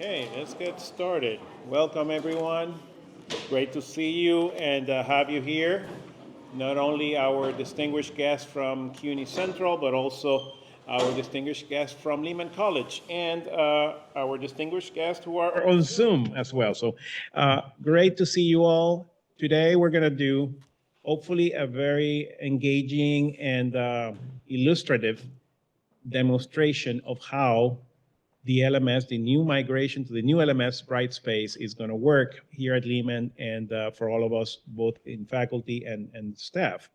Okay, let's get started. Welcome, everyone. Great to see you and have you here. Not only our distinguished guests from CUNY Central, but also our distinguished guests from Lehman College and our distinguished guests who are on Zoom as well. So great to see you all. Today we're going to do hopefully a very engaging and illustrative demonstration of how the LMS, the new migration to the new LMS Brightspace is going to work here at Lehman and for all of us, both in faculty and staff.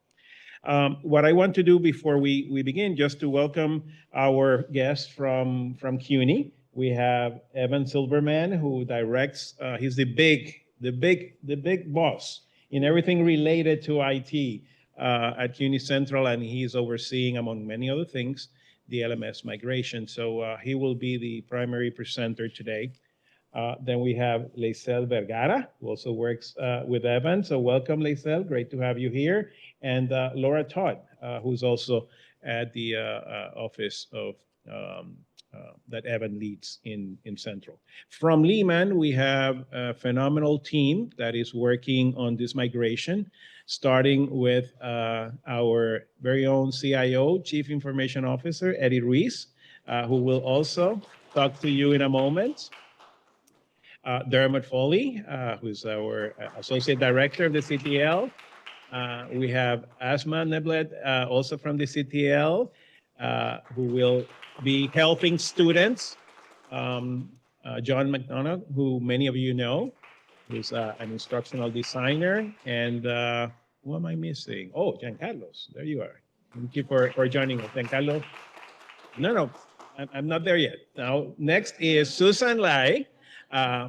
What I want to do before we begin, just to welcome our guests from CUNY. We have Evan Silverman, who directs, he's the big boss in everything related to IT at CUNY Central, and he's overseeing, among many other things, the LMS migration. So he will be the primary presenter today. Then we have Leisel Vergara, who also works with Evan. So welcome, Leisel. Great to have you here. And Laura Todd, who's also at the office of that Evan leads in Central. From Lehman, we have a phenomenal team that is working on this migration, starting with our very own CIO, Chief Information Officer, Eddie Ruiz, who will also talk to you in a moment. Dermot Foley, who's our Associate Director of the CTL. We have Asma Neblet, also from the CTL, who will be helping students. John McDonough, who many of you know, who's an instructional designer. And who am I missing? Oh, Giancarlos, there you are. Thank you for joining us, Giancarlo. No, I'm not there yet. Now, next is Susan Lai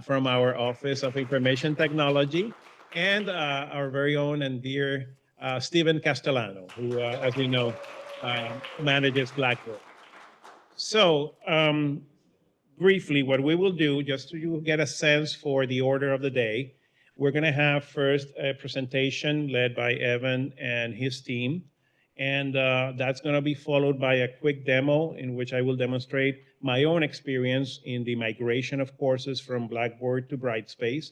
from our Office of Information Technology, and our very own and dear Stephen Castellano, who, as we know, manages Blackboard. So, briefly, what we will do, just so you get a sense for the order of the day, we're going to have first a presentation led by Evan and his team. And that's going to be followed by a quick demo in which I will demonstrate my own experience in the migration of courses from Blackboard to Brightspace.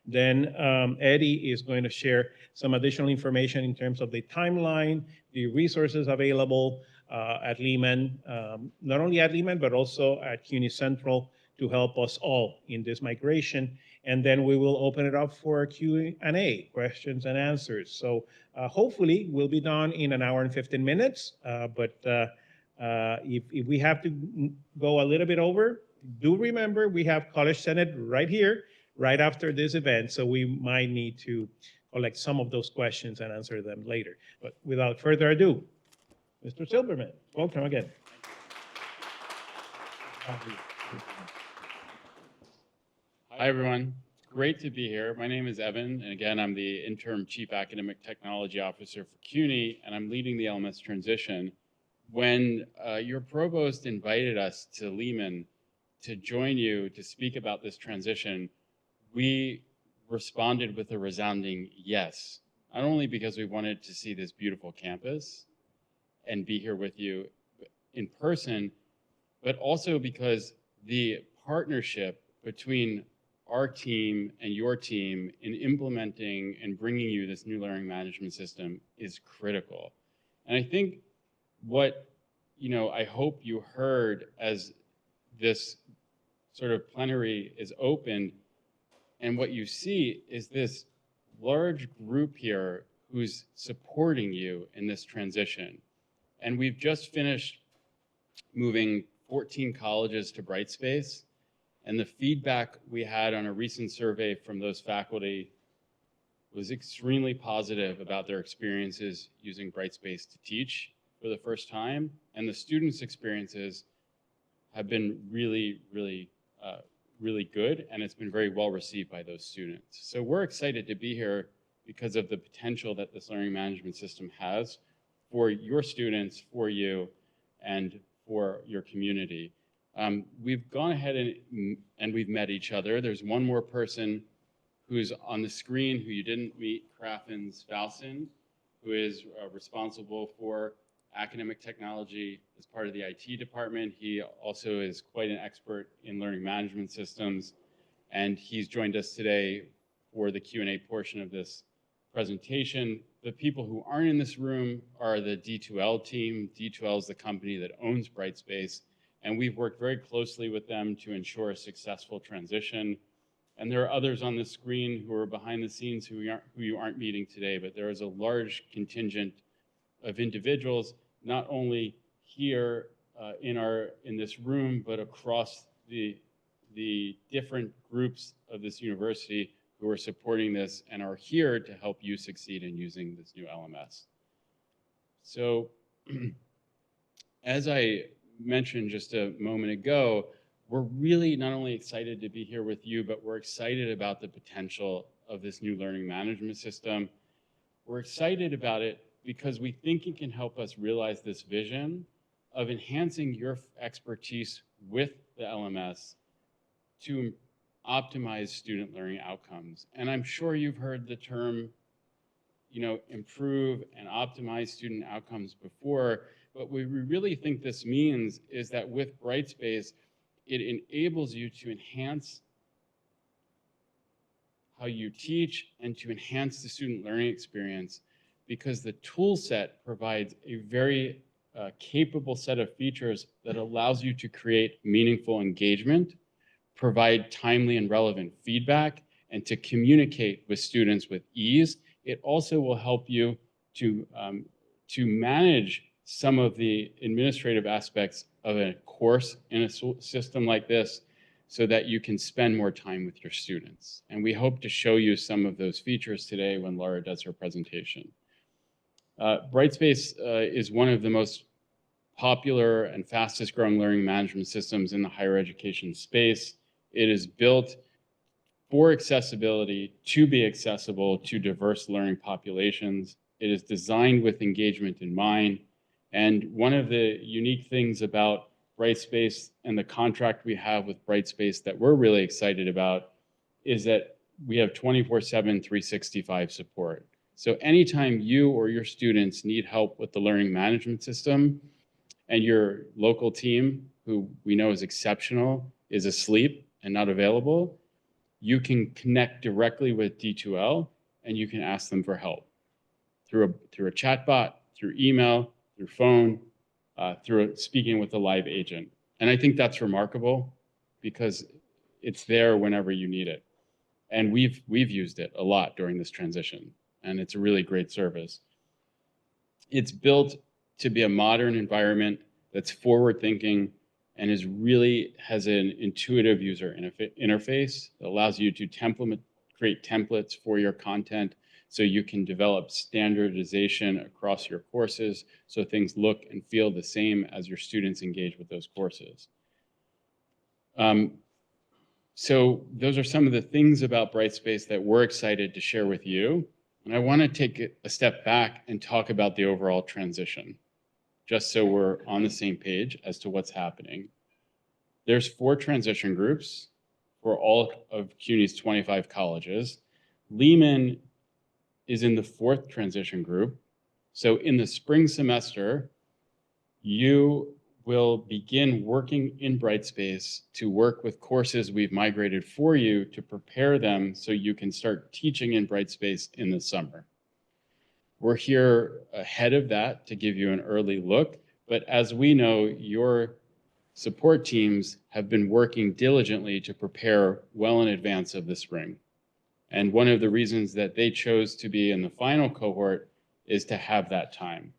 Then Eddie is going to share some additional information in terms of the timeline, the resources available at Lehman, not only at Lehman, but also at CUNY Central to help us all in this migration. And then we will open it up for Q&A, questions and answers. So hopefully we'll be done in an hour and 15 minutes. But if we have to go a little bit over, do remember we have College Senate right here, right after this event. So we might need to collect some of those questions and answer them later. But without further ado, Mr. Silverman, welcome again. Hi, everyone. Great to be here. My name is Evan, and again, I'm the Interim Chief Academic Technology Officer for CUNY, and I'm leading the LMS transition. When your provost invited us to Lehman to join you to speak about this transition, we responded with a resounding yes, not only because we wanted to see this beautiful campus and be here with you in person, but also because the partnership between our team and your team in implementing and bringing you this new learning management system is critical. And I think what, I hope you heard as this sort of plenary is opened, and what you see is this large group here who's supporting you in this transition. And we've just finished moving 14 colleges to Brightspace. And the feedback we had on a recent survey from those faculty was extremely positive about their experiences using Brightspace to teach for the first time. And the students' experiences have been really good, and it's been very well received by those students. So we're excited to be here because of the potential that this learning management system has for your students, for you, and for your community. We've gone ahead and we've met each other. There's one more person who's on the screen who you didn't meet, Krafen Spausen, who is responsible for academic technology as part of the IT department. He also is quite an expert in learning management systems, and he's joined us today for the Q&A portion of this presentation. The people who aren't in this room are the D2L team. D2L is the company that owns Brightspace, and we've worked very closely with them to ensure a successful transition. And there are others on the screen who are behind the scenes who you aren't meeting today, but there is a large contingent of individuals, not only here in this room, but across the different groups of this university who are supporting this and are here to help you succeed in using this new LMS. So as I mentioned just a moment ago, we're really not only excited to be here with you, but we're excited about the potential of this new learning management system. We're excited about it because we think it can help us realize this vision of enhancing your expertise with the LMS to optimize student learning outcomes. And I'm sure you've heard the term, improve and optimize student outcomes before, but what we really think this means is that with Brightspace, it enables you to enhance how you teach and to enhance the student learning experience, because the tool set provides a very capable set of features that allows you to create meaningful engagement, provide timely and relevant feedback, and to communicate with students with ease. It also will help you to manage some of the administrative aspects of a course in a system like this so that you can spend more time with your students. And we hope to show you some of those features today when Laura does her presentation. Brightspace is one of the most popular and fastest growing learning management systems in the higher education space. It is built for accessibility to be accessible to diverse learning populations. It is designed with engagement in mind. And one of the unique things about Brightspace and the contract we have with Brightspace that we're really excited about is that we have 24/7, 365 support. So anytime you or your students need help with the learning management system and your local team, who we know is exceptional, is asleep and not available, you can connect directly with D2L and you can ask them for help through a chatbot, through email, through phone, through speaking with a live agent. And I think that's remarkable because it's there whenever you need it. And we've used it a lot during this transition, and it's a really great service. It's built to be a modern environment that's forward-thinking and has an intuitive user interface that allows you to create templates for your content so you can develop standardization across your courses so things look and feel the same as your students engage with those courses. So those are some of the things about Brightspace that we're excited to share with you. And I want to take a step back and talk about the overall transition, just so we're on the same page as to what's happening. There's 4 transition groups for all of CUNY's 25 colleges. Lehman is in the 4th transition group. So in the spring semester, you will begin working in Brightspace to work with courses we've migrated for you to prepare them so you can start teaching in Brightspace in the summer. We're here ahead of that to give you an early look, but as we know, your support teams have been working diligently to prepare well in advance of the spring. And one of the reasons that they chose to be in the final cohort is to have that time.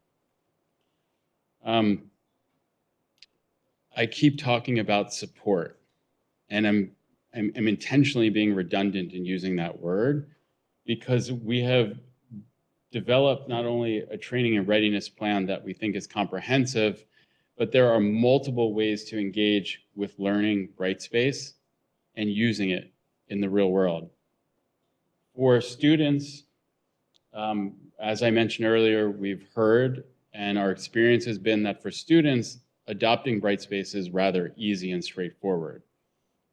I keep talking about support, and I'm intentionally being redundant in using that word because we have developed not only a training and readiness plan that we think is comprehensive, but there are multiple ways to engage with learning Brightspace and using it in the real world. For students, as I mentioned earlier, we've heard and our experience has been that for students, adopting Brightspace is rather easy and straightforward.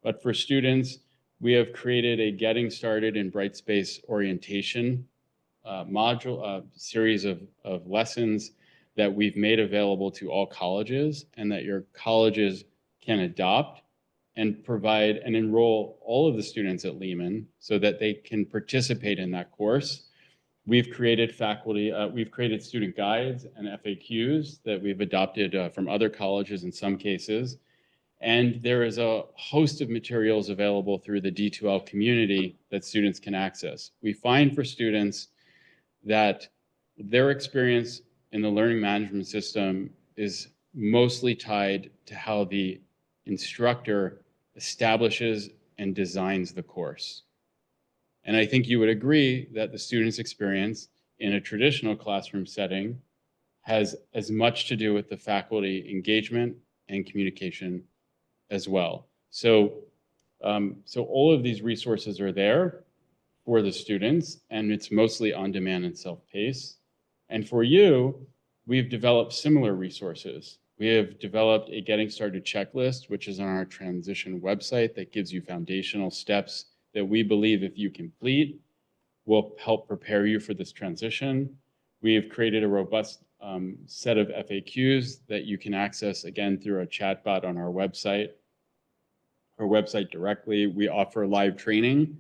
But for students, we have created a Getting Started in Brightspace orientation module, series of lessons that we've made available to all colleges, and that your colleges can adopt and provide and enroll all of the students at Lehman so that they can participate in that course. We've created student guides and FAQs that we've adopted from other colleges in some cases. And there is a host of materials available through the D2L community that students can access. We find for students that their experience in the learning management system is mostly tied to how the instructor establishes and designs the course. And I think you would agree that the student's experience in a traditional classroom setting has as much to do with the faculty engagement and communication as well. So all of these resources are there for the students, and it's mostly on demand and self-paced. And for you, we've developed similar resources. We have developed a Getting Started checklist, which is on our transition website that gives you foundational steps that we believe if you complete will help prepare you for this transition. We have created a robust set of FAQs that you can access again through a chatbot on our website directly. We offer live training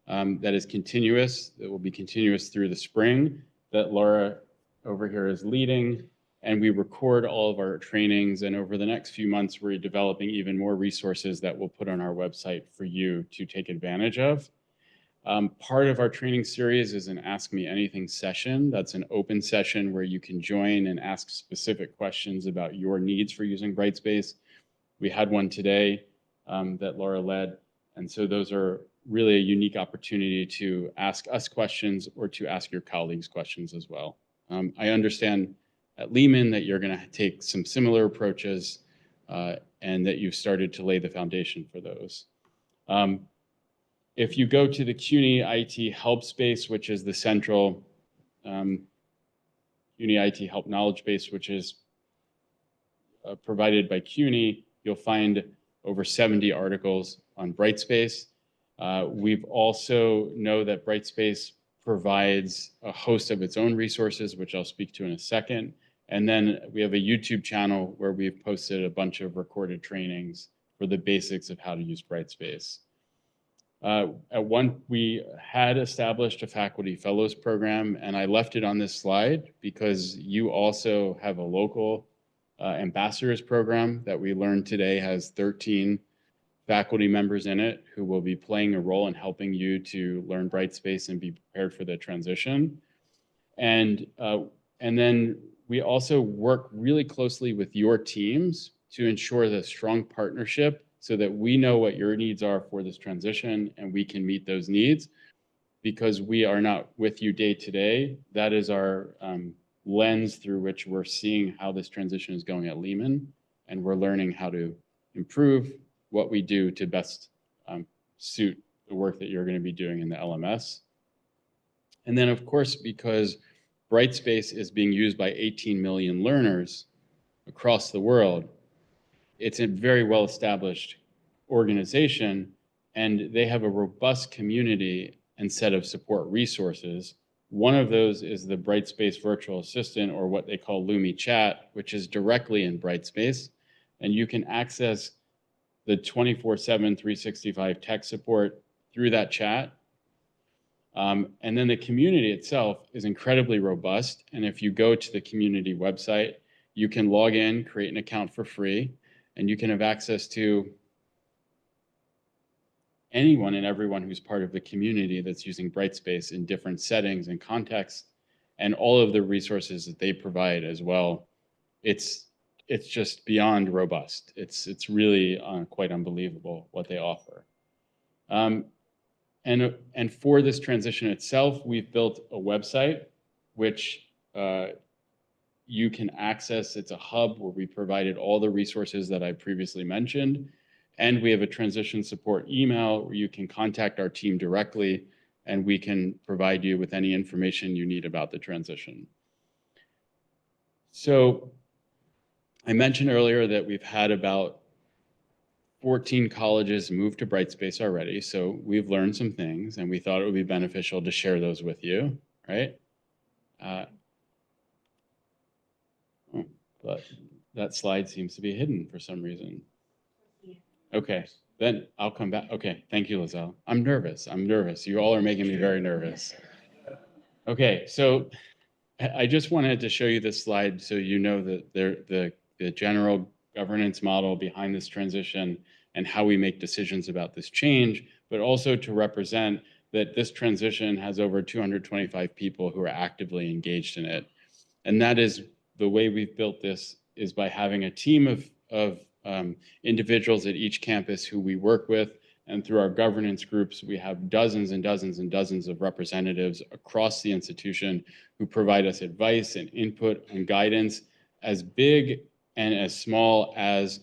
that is continuous, that will be continuous through the spring, that Laura over here is leading. And we record all of our trainings. And over the next few months, we're developing even more resources that we'll put on our website for you to take advantage of. Part of our training series is an Ask Me Anything session. That's an open session where you can join and ask specific questions about your needs for using Brightspace. We had one today that Laura led. And so those are really a unique opportunity to ask us questions or to ask your colleagues questions as well. I understand at Lehman that you're going to take some similar approaches and that you've started to lay the foundation for those. If you go to the CUNY IT Help Space, which is the central CUNY IT Help Knowledge Base, which is provided by CUNY, you'll find over 70 articles on Brightspace. We've also know that Brightspace provides a host of its own resources, which I'll speak to in a second. And then we have a YouTube channel where we've posted a bunch of recorded trainings for the basics of how to use Brightspace. We had established a faculty fellows program, and I left it on this slide because you also have a local ambassadors program that we learned today has 13 faculty members in it who will be playing a role in helping you to learn Brightspace and be prepared for the transition. And then we also work really closely with your teams to ensure the strong partnership so that we know what your needs are for this transition and we can meet those needs. Because we are not with you day to day, that is our lens through which we're seeing how this transition is going at Lehman, and we're learning how to improve what we do to best suit the work that you're going to be doing in the LMS. And then, of course, because Brightspace is being used by 18 million learners across the world, it's a very well-established organization, and they have a robust community and set of support resources. One of those is the Brightspace Virtual Assistant, or what they call Lumi Chat, which is directly in Brightspace. And you can access the 24/7, 365 tech support through that chat. And then the community itself is incredibly robust. And if you go to the community website, you can log in, create an account for free, and you can have access to anyone and everyone who's part of the community that's using Brightspace in different settings and contexts, and all of the resources that they provide as well. It's just beyond robust. It's really quite unbelievable what they offer. And for this transition itself, we've built a website which you can access. It's a hub where we provided all the resources that I previously mentioned. And we have a transition support email where you can contact our team directly, and we can provide you with any information you need about the transition. So I mentioned earlier that we've had about 14 colleges move to Brightspace already. So we've learned some things, and we thought it would be beneficial to share those with you, right? but that slide seems to be hidden for some reason. Okay, then I'll come back. Okay, thank you, Lizelle. I'm nervous. You all are making me very nervous. Okay, so I just wanted to show you this slide so you know that the general governance model behind this transition and how we make decisions about this change, but also to represent that this transition has over 225 people who are actively engaged in it. And that is the way we've built this is by having a team of individuals at each campus who we work with. And through our governance groups, we have dozens and dozens and dozens of representatives across the institution who provide us advice and input and guidance as big and as small as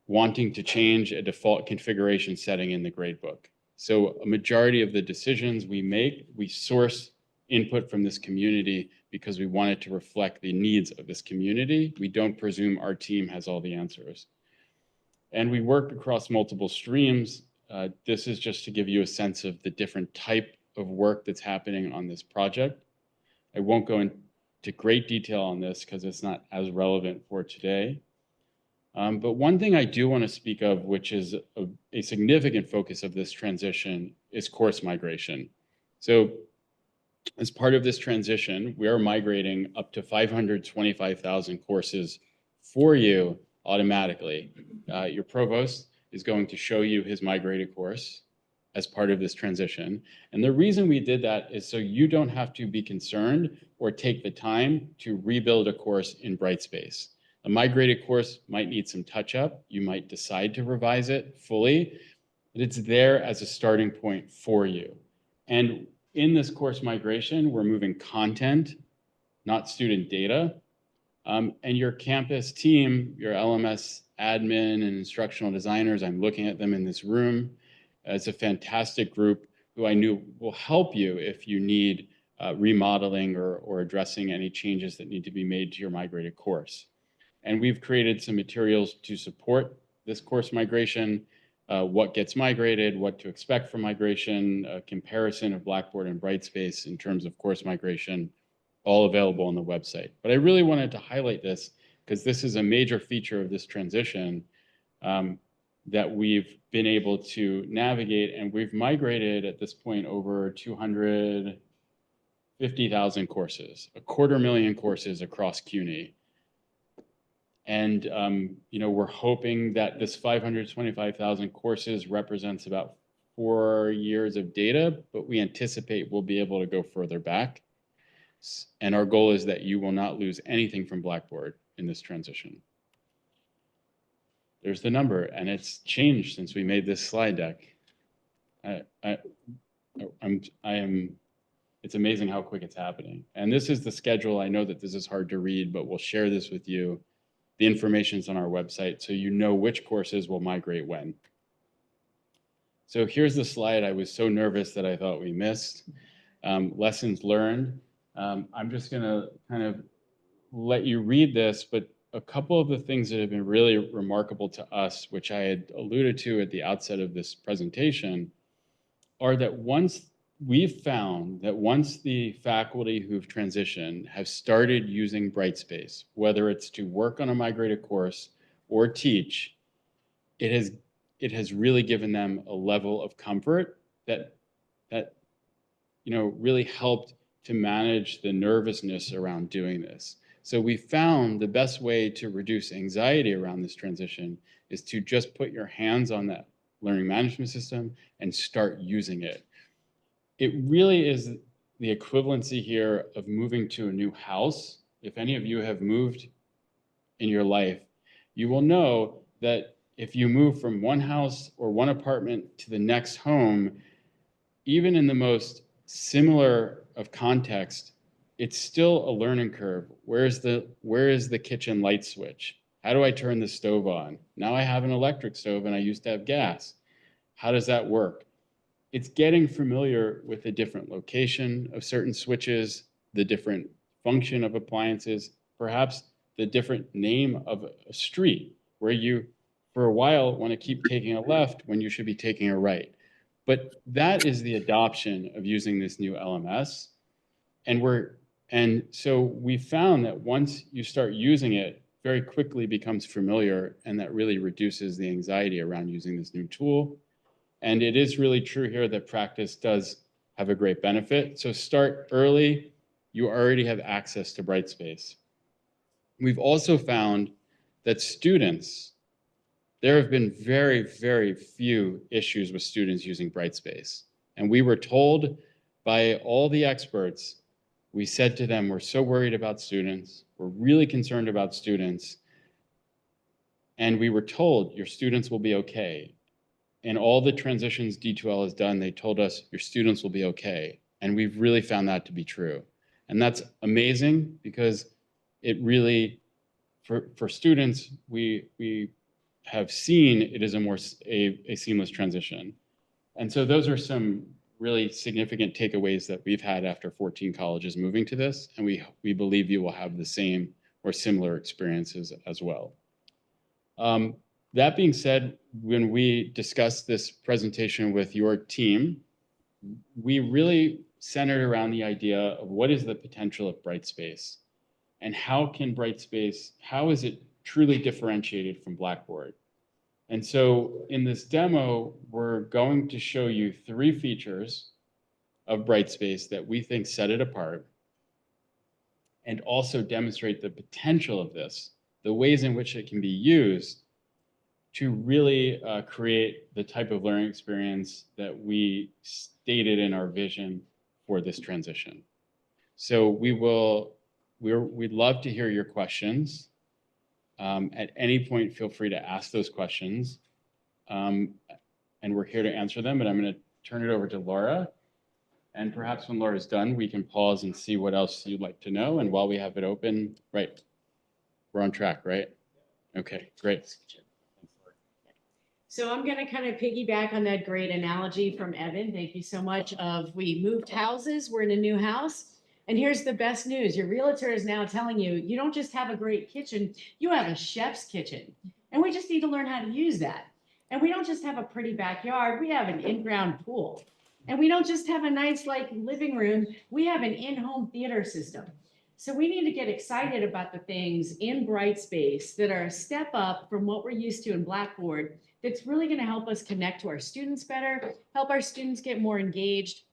wanting to change a default configuration setting in the gradebook. So a majority of the decisions we make, we source input from this community because we want it to reflect the needs of this community. We don't presume our team has all the answers. And we work across multiple streams. This is just to give you a sense of the different type of work that's happening on this project. I won't go into great detail on this because it's not as relevant for today. But one thing I do want to speak of, which is a significant focus of this transition, is course migration. So as part of this transition, we are migrating up to 525,000 courses for you automatically. Your provost is going to show you his migrated course as part of this transition. And the reason we did that is so you don't have to be concerned or take the time to rebuild a course in Brightspace. A migrated course might need some touch up. You might decide to revise it fully, but it's there as a starting point for you. And in this course migration, we're moving content, not student data. And your campus team, your LMS admin and instructional designers, I'm looking at them in this room. It's a fantastic group who I knew will help you if you need remodeling or addressing any changes that need to be made to your migrated course. And we've created some materials to support this course migration, what gets migrated, what to expect from migration, a comparison of Blackboard and Brightspace in terms of course migration, all available on the website. But I really wanted to highlight this because this is a major feature of this transition that we've been able to navigate, and we've migrated at this point over 250,000 courses, 250,000 courses across CUNY. And we're hoping that this 525,000 courses represents about 4 years of data, but we anticipate we'll be able to go further back. And our goal is that you will not lose anything from Blackboard in this transition. There's the number, and it's changed since we made this slide deck. It's amazing how quick it's happening. And this is the schedule. I know that this is hard to read, but we'll share this with you. The information's on our website, so you know which courses will migrate when. So here's the slide I was so nervous that I thought we missed. Lessons learned. I'm just gonna kind of let you read this, but a couple of the things that have been really remarkable to us, which I had alluded to at the outset of this presentation, are that we've found that once the faculty who've transitioned have started using Brightspace, whether it's to work on a migrated course or teach, it has really given them a level of comfort that really helped to manage the nervousness around doing this. So we found the best way to reduce anxiety around this transition is to just put your hands on that learning management system and start using it. It really is the equivalency here of moving to a new house. If any of you have moved in your life, you will know that if you move from one house or one apartment to the next home, even in the most similar of context, it's still a learning curve. Where is the kitchen light switch? How do I turn the stove on? Now I have an electric stove and I used to have gas. How does that work? It's getting familiar with the different location of certain switches, the different function of appliances, perhaps the different name of a street where you, for a while, want to keep taking a left when you should be taking a right. But that is the adoption of using this new LMS. And we're And so we found that once you start using it, very quickly becomes familiar, and that really reduces the anxiety around using this new tool. And it is really true here that practice does have a great benefit. So start early, you already have access to Brightspace. We've also found that students, there have been very, very few issues with students using Brightspace. And we were told by all the experts, we said to them, we're so worried about students, we're really concerned about students. And we were told, your students will be okay. And all the transitions D2L has done, they told us, your students will be okay. And we've really found that to be true. And that's amazing because it really, for students, we have seen it is a seamless transition. And so those are some really significant takeaways that we've had after 14 colleges moving to this. And we believe you will have the same or similar experiences as well. That being said, when we discussed this presentation with your team, we really centered around the idea of what is the potential of Brightspace and how is it truly differentiated from Blackboard? And so in this demo, we're going to show you 3 features of Brightspace that we think set it apart and also demonstrate the potential of this, the ways in which it can be used to really create the type of learning experience that we stated in our vision for this transition. So we'd love to hear your questions. At any point, feel free to ask those questions. And we're here to answer them, but I'm going to turn it over to Laura. And perhaps when Laura's done, we can pause and see what else you'd like to know. And while we have it open, right, we're on track, right? Okay, great. So I'm going to kind of piggyback on that great analogy from Evan. Thank you so much. We moved houses, we're in a new house. And here's the best news. Your realtor is now telling you, you don't just have a great kitchen, you have a chef's kitchen. And we just need to learn how to use that. And we don't just have a pretty backyard, we have an in-ground pool. And we don't just have a nice living room, we have an in-home theater system. So we need to get excited about the things in Brightspace that are a step up from what we're used to in Blackboard that's really going to help us connect to our students better, help our students get more engaged.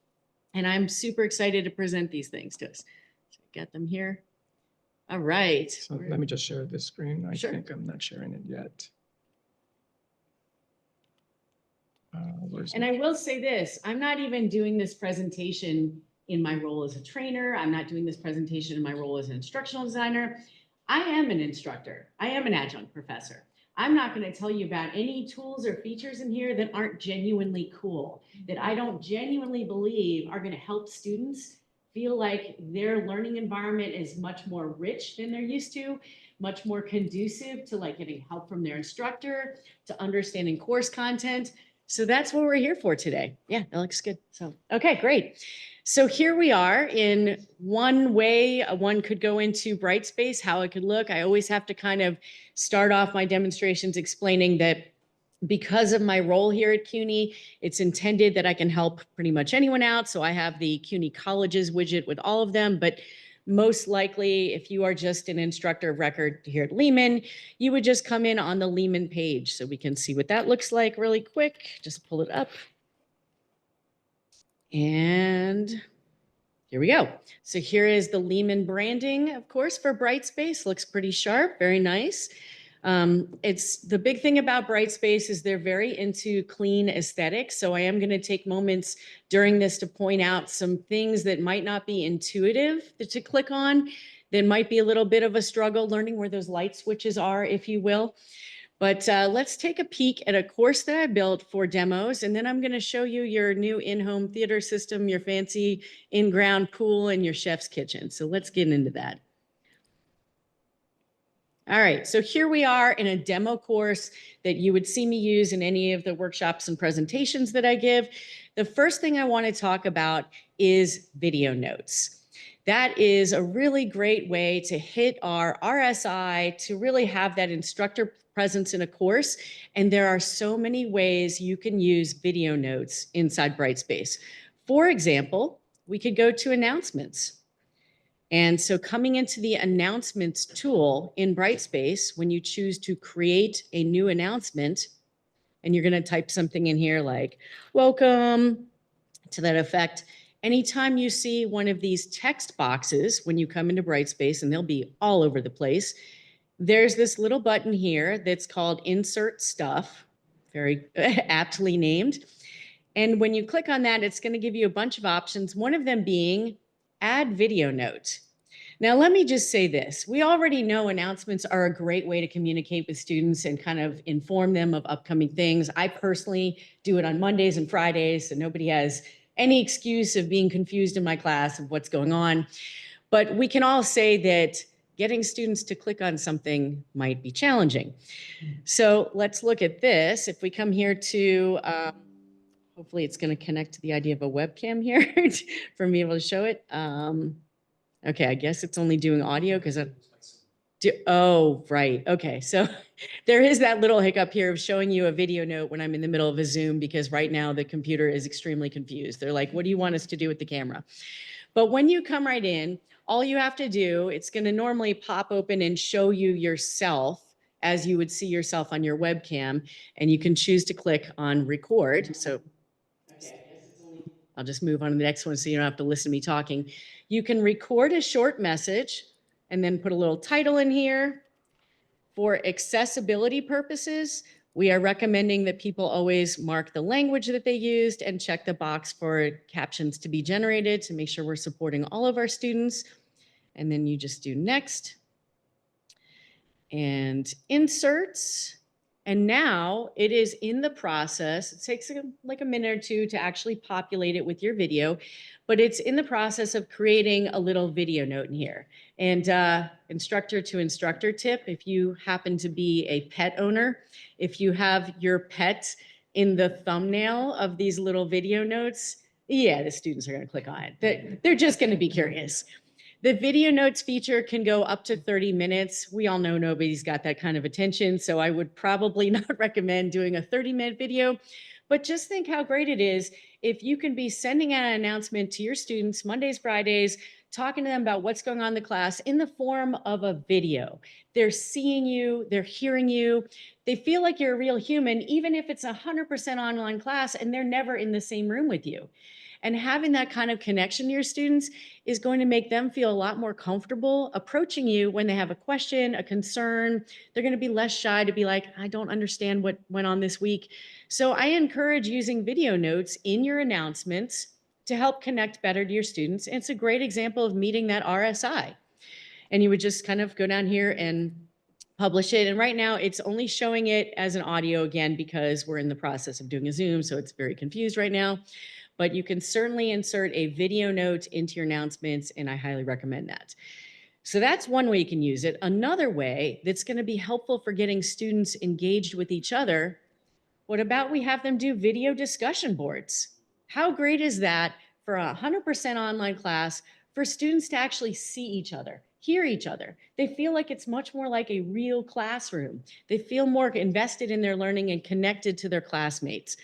And I'm super excited to present these things to us. So get them here. All right. So let me just share this screen. I Sure. think I'm not sharing it yet. And I will say this, I'm not even doing this presentation in my role as a trainer. I'm not doing this presentation in my role as an instructional designer. I am an instructor. I am an adjunct professor. I'm not going to tell you about any tools or features in here that aren't genuinely cool, that I don't genuinely believe are going to help students feel like their learning environment is much more rich than they're used to, much more conducive to getting help from their instructor, to understanding course content. So that's what we're here for today. Yeah, that looks good. So, okay, great. So here we are. In one way, one could go into Brightspace, how it could look. I always have to kind of start off my demonstrations explaining that because of my role here at CUNY, it's intended that I can help pretty much anyone out. So I have the CUNY Colleges widget with all of them, but most likely, if you are just an instructor of record here at Lehman, you would just come in on the Lehman page. So we can see what that looks like really quick. Just pull it up. And here we go. So here is the Lehman branding, of course, for Brightspace. Looks pretty sharp, very nice. It's the big thing about Brightspace is they're very into clean aesthetics. So I am going to take moments during this to point out some things that might not be intuitive to click on, that might be a little bit of a struggle learning where those light switches are, if you will. But let's take a peek at a course that I built for demos, and then I'm going to show you your new in-home theater system, your fancy in-ground pool, and your chef's kitchen. So let's get into that. All right, so here we are in a demo course that you would see me use in any of the workshops and presentations that I give. The first thing I want to talk about is video notes. That is a really great way to hit our RSI, to really have that instructor presence in a course. And there are so many ways you can use video notes inside Brightspace. For example, we could go to announcements. And so coming into the announcements tool in Brightspace, when you choose to create a new announcement, and you're going to type something in here like, welcome, to that effect, anytime you see one of these text boxes when you come into Brightspace, and they'll be all over the place, there's this little button here that's called Insert Stuff, very aptly named. And when you click on that, it's going to give you a bunch of options, one of them being Add Video Note. Now, let me just say this. We already know announcements are a great way to communicate with students and kind of inform them of upcoming things. I personally do it on Mondays and Fridays, so nobody has any excuse of being confused in my class of what's going on. But we can all say that getting students to click on something might be challenging. So let's look at this. If we come here to, hopefully it's going to connect to the idea of a webcam here for me able to show it. Okay, I guess it's only doing audio because oh, right. Okay, so there is that little hiccup here of showing you a video note when I'm in the middle of a Zoom, because right now the computer is extremely confused. They're like, what do you want us to do with the camera? But when you come right in, all you have to do, it's going to normally pop open and show you yourself as you would see yourself on your webcam, and you can choose to click on record. So I'll just move on to the next one so you don't have to listen to me talking. You can record a short message and then put a little title in here. For accessibility purposes, we are recommending that people always mark the language that they used and check the box for captions to be generated to make sure we're supporting all of our students. And then you just do next and inserts. And now it is in the process. It takes like a minute or two to actually populate it with your video, but it's in the process of creating a little video note in here. And instructor to instructor tip, if you happen to be a pet owner, if you have your pet in the thumbnail of these little video notes, yeah, the students are going to click on it. They're just going to be curious. The video notes feature can go up to 30 minutes. We all know nobody's got that kind of attention, so I would probably not recommend doing a 30-minute video, but just think how great it is if you can be sending out an announcement to your students Mondays, Fridays, talking to them about what's going on in the class in the form of a video. They're seeing you, they're hearing you, they feel like you're a real human, even if it's 100% online class and they're never in the same room with you. And having that kind of connection to your students is going to make them feel a lot more comfortable approaching you when they have a question, a concern. They're going to be less shy to be like, I don't understand what went on this week. So I encourage using video notes in your announcements to help connect better to your students. And it's a great example of meeting that RSI. And you would just kind of go down here and publish it. And right now it's only showing it as an audio again, because we're in the process of doing a Zoom. So it's very confused right now. But you can certainly insert a video note into your announcements, and I highly recommend that. So that's one way you can use it. Another way that's going to be helpful for getting students engaged with each other, what about we have them do video discussion boards? How great is that for a 100% online class for students to actually see each other, hear each other? They feel like it's much more like a real classroom. They feel more invested in their learning and connected to their classmates.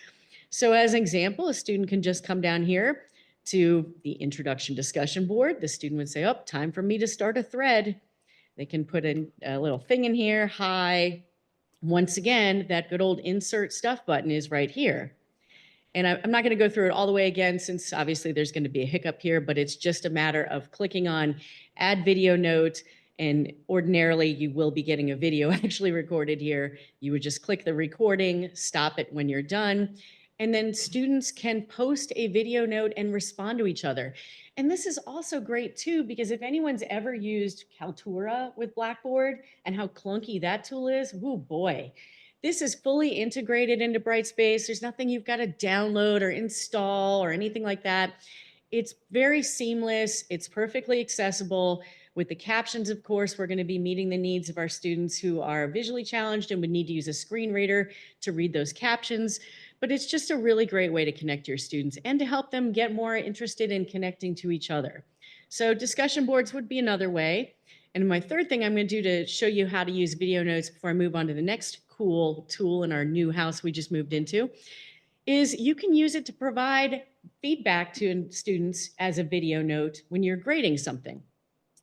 So as an example, a student can just come down here to the introduction discussion board. The student would say, oh, time for me to start a thread. They can put a little thing in here, hi. Once again, that good old insert stuff button is right here. And I'm not going to go through it all the way again, since obviously there's going to be a hiccup here, but it's just a matter of clicking on add video note. And ordinarily you will be getting a video actually recorded here. You would just click the recording, stop it when you're done. And then students can post a video note and respond to each other. And this is also great too, because if anyone's ever used Kaltura with Blackboard and how clunky that tool is, oh boy, this is fully integrated into Brightspace. There's nothing you've got to download or install or anything like that. It's very seamless. It's perfectly accessible. With the captions, of course, we're going to be meeting the needs of our students who are visually challenged and would need to use a screen reader to read those captions. But it's just a really great way to connect your students and to help them get more interested in connecting to each other. So discussion boards would be another way. And my third thing I'm going to do to show you how to use video notes before I move on to the next cool tool in our new house we just moved into is you can use it to provide feedback to students as a video note when you're grading something.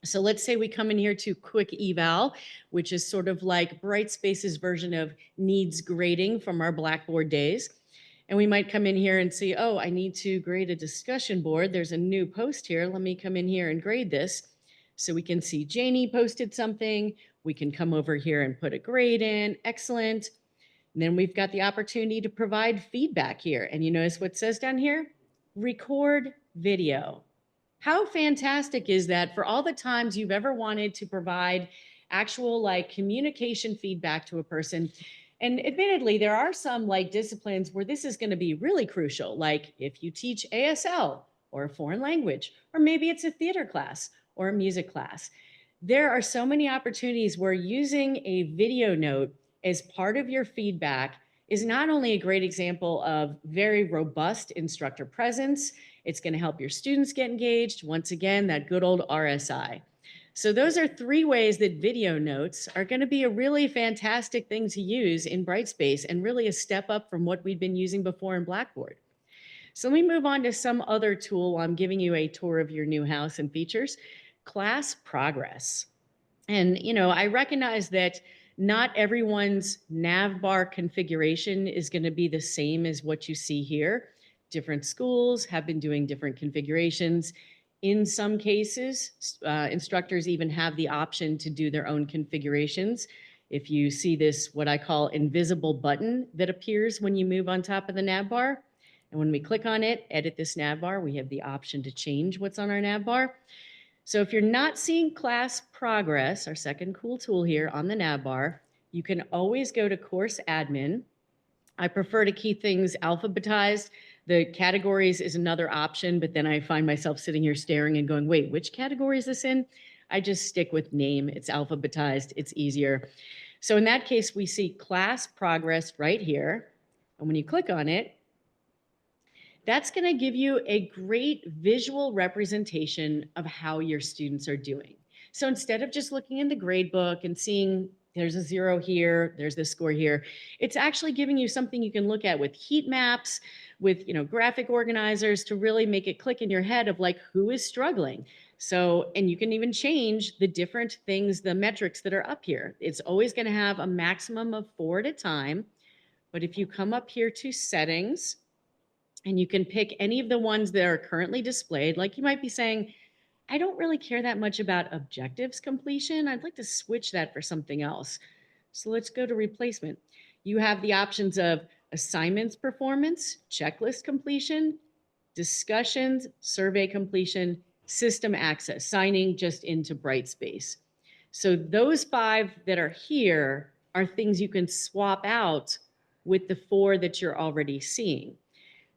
So let's say we come in here to quick eval, which is sort of like Brightspace's version of needs grading from our Blackboard days. And we might come in here and see, oh, I need to grade a discussion board. There's a new post here. Let me come in here and grade this. So we can see Janie posted something. We can come over here and put a grade in. Excellent. And then we've got the opportunity to provide feedback here. And you notice what it says down here? Record video. How fantastic is that for all the times you've ever wanted to provide actual like communication feedback to a person? And admittedly, there are some like disciplines where this is going to be really crucial. Like if you teach ASL or a foreign language, or maybe it's a theater class or a music class. There are so many opportunities where using a video note as part of your feedback is not only a great example of very robust instructor presence, it's going to help your students get engaged. Once again, that good old RSI. So those are 3 ways that video notes are going to be a really fantastic thing to use in Brightspace and really a step up from what we've been using before in Blackboard. So let me move on to some other tool while I'm giving you a tour of your new house and features. Class progress. And, you know, I recognize that not everyone's nav bar configuration is going to be the same as what you see here. Different schools have been doing different configurations. In some cases, instructors even have the option to do their own configurations. If you see this, what I call invisible button that appears when you move on top of the nav bar, and when we click on it, edit this nav bar, we have the option to change what's on our nav bar. So if you're not seeing class progress, our second cool tool here on the nav bar, you can always go to course admin. I prefer to keep things alphabetized. The categories is another option, but then I find myself sitting here staring and going, wait, which category is this in? I just stick with name. It's alphabetized. It's easier. So in that case, we see class progress right here. And when you click on it, that's going to give you a great visual representation of how your students are doing. So instead of just looking in the grade book and seeing there's a 0 here, there's this score here, it's actually giving you something you can look at with heat maps, with graphic organizers to really make it click in your head of like who is struggling. So, and you can even change the different things, the metrics that are up here. It's always going to have a maximum of 4 at a time. But if you come up here to settings, and you can pick any of the ones that are currently displayed. Like you might be saying, I don't really care that much about objectives completion. I'd like to switch that for something else. So let's go to replacement. You have the options of assignments performance, checklist completion, discussions, survey completion, system access, signing just into Brightspace. So those 5 that are here are things you can swap out with the 4 that you're already seeing.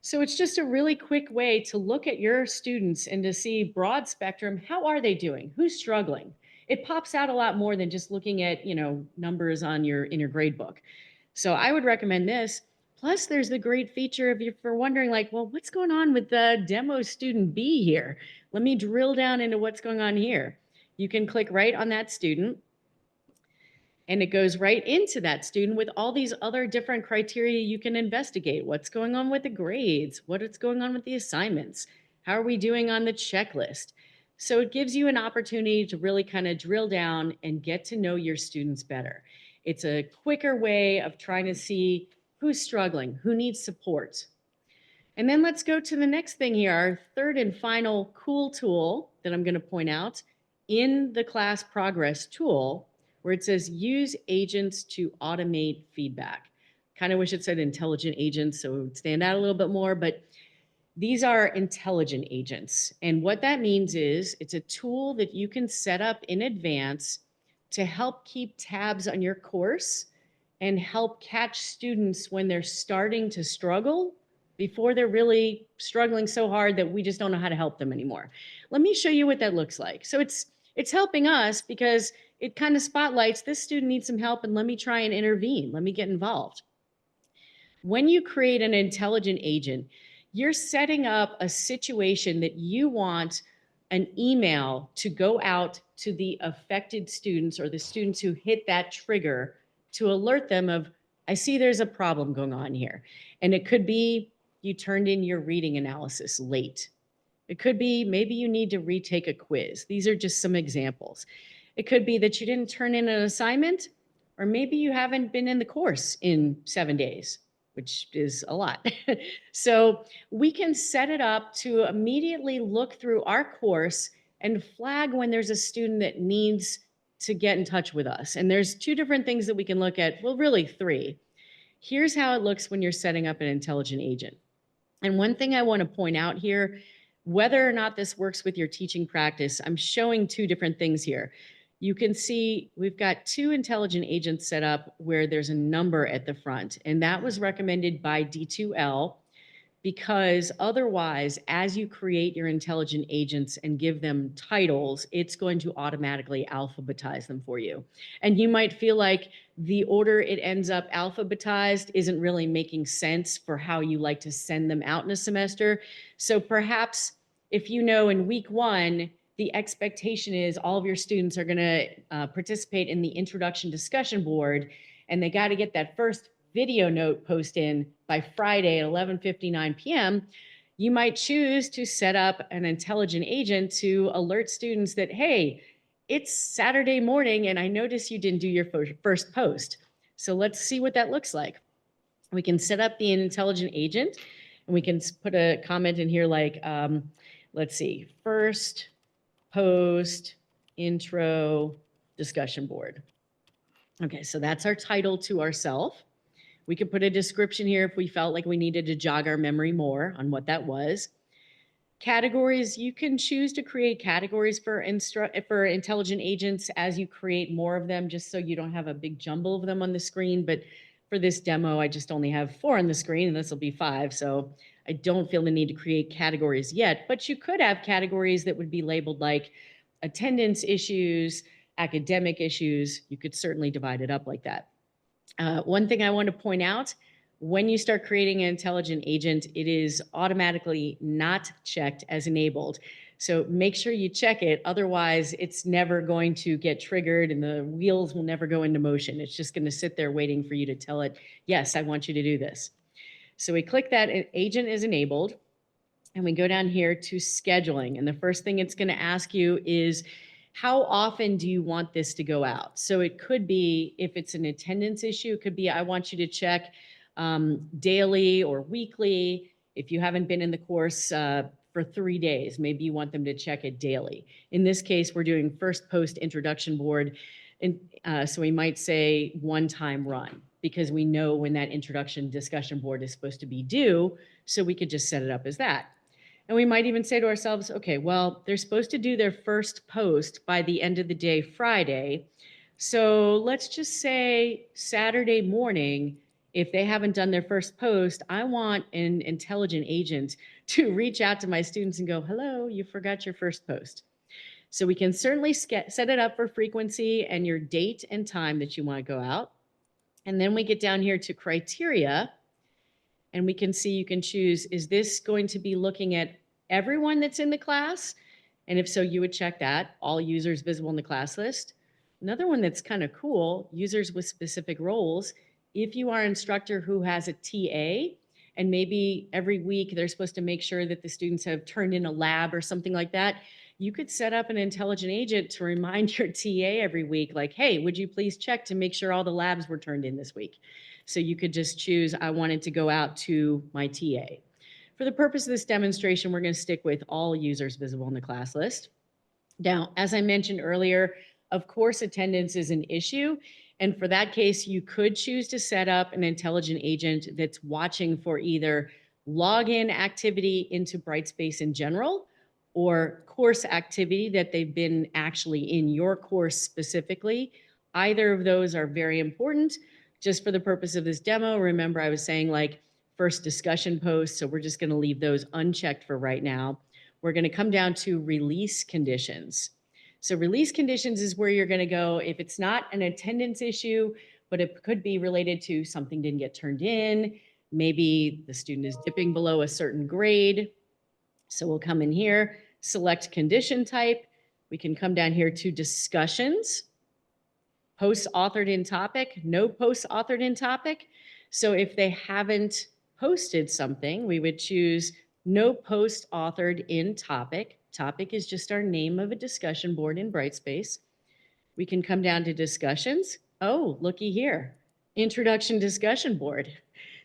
So it's just a really quick way to look at your students and to see broad spectrum. How are they doing? Who's struggling? It pops out a lot more than just looking at, numbers in your grade book. So I would recommend this. Plus, there's the great feature if you're wondering like, well, what's going on with the demo student B here? Let me drill down into what's going on here. You can click right on that student. And it goes right into that student with all these other different criteria you can investigate. What's going on with the grades? What's going on with the assignments? How are we doing on the checklist? So it gives you an opportunity to really kind of drill down and get to know your students better. It's a quicker way of trying to see who's struggling, who needs support. And then let's go to the next thing here, our third and final cool tool that I'm going to point out in the class progress tool, where it says use agents to automate feedback. Kind of wish it said intelligent agents, so it would stand out a little bit more, but these are intelligent agents. And what that means is it's a tool that you can set up in advance to help keep tabs on your course and help catch students when they're starting to struggle before they're really struggling so hard that we just don't know how to help them anymore. Let me show you what that looks like. So it's helping us because it kind of spotlights this student needs some help and let me try and intervene. Let me get involved. When you create an intelligent agent, you're setting up a situation that you want an email to go out to the affected students or the students who hit that trigger to alert them of, I see there's a problem going on here. And it could be you turned in your reading analysis late. It could be maybe you need to retake a quiz. These are just some examples. It could be that you didn't turn in an assignment, or maybe you haven't been in the course in 7 days, which is a lot. So we can set it up to immediately look through our course and flag when there's a student that needs to get in touch with us. And there's 2 different things that we can look at, well, really 3. Here's how it looks when you're setting up an intelligent agent. And one thing I want to point out here, whether or not this works with your teaching practice, I'm showing 2 different things here. You can see we've got 2 intelligent agents set up where there's a number at the front, and that was recommended by D2L because otherwise, as you create your intelligent agents and give them titles, it's going to automatically alphabetize them for you. And you might feel like the order it ends up alphabetized isn't really making sense for how you like to send them out in a semester. So perhaps if you know in week 1, the expectation is all of your students are going to participate in the introduction discussion board, and they got to get that first video note post in by Friday at 11:59 p.m., you might choose to set up an intelligent agent to alert students that, hey, it's Saturday morning and I notice you didn't do your first post. So let's see what that looks like. We can set up the intelligent agent and we can put a comment in here like, let's see, first post intro discussion board. Okay, so that's our title to ourselves. We could put a description here if we felt like we needed to jog our memory more on what that was. Categories, you can choose to create categories for intelligent agents as you create more of them, just so you don't have a big jumble of them on the screen. But for this demo, I just only have 4 on the screen, and this will be 5. So I don't feel the need to create categories yet, but you could have categories that would be labeled like attendance issues, academic issues. You could certainly divide it up like that. One thing I want to point out, when you start creating an intelligent agent, it is automatically not checked as enabled. So make sure you check it. Otherwise, it's never going to get triggered and the wheels will never go into motion. It's just going to sit there waiting for you to tell it, yes, I want you to do this. So we click that agent is enabled and we go down here to scheduling. And the first thing it's going to ask you is, how often do you want this to go out? So it could be, if it's an attendance issue, it could be, I want you to check daily or weekly. If you haven't been in the course for 3 days, maybe you want them to check it daily. In this case, we're doing first post introduction board. And so we might say 1-time run, because we know when that introduction discussion board is supposed to be due. So we could just set it up as that. And we might even say to ourselves, okay, well, they're supposed to do their first post by the end of the day, Friday. So let's just say Saturday morning, if they haven't done their first post, I want an intelligent agent to reach out to my students and go, hello, you forgot your first post. So we can certainly set it up for frequency and your date and time that you want to go out. And then we get down here to criteria. And we can see you can choose, is this going to be looking at everyone that's in the class? And if so, you would check that, all users visible in the class list. Another one that's kind of cool, users with specific roles. If you are an instructor who has a TA, and maybe every week they're supposed to make sure that the students have turned in a lab or something like that, you could set up an intelligent agent to remind your TA every week, like, hey, would you please check to make sure all the labs were turned in this week? So you could just choose, I wanted to go out to my TA. For the purpose of this demonstration, we're going to stick with all users visible in the class list. Now, as I mentioned earlier, of course, attendance is an issue. And for that case, you could choose to set up an intelligent agent that's watching for either login activity into Brightspace in general, or course activity that they've been actually in your course specifically. Either of those are very important. Just for the purpose of this demo, remember I was saying like first discussion posts, so we're just going to leave those unchecked for right now. We're going to come down to release conditions. So release conditions is where you're going to go if it's not an attendance issue, but it could be related to something didn't get turned in. Maybe the student is dipping below a certain grade. So we'll come in here, select condition type. We can come down here to discussions. Posts authored in topic, no posts authored in topic. So if they haven't posted something, we would choose No post authored in topic. Topic is just our name of a discussion board in Brightspace. We can come down to discussions. Oh, looky here. Introduction discussion board.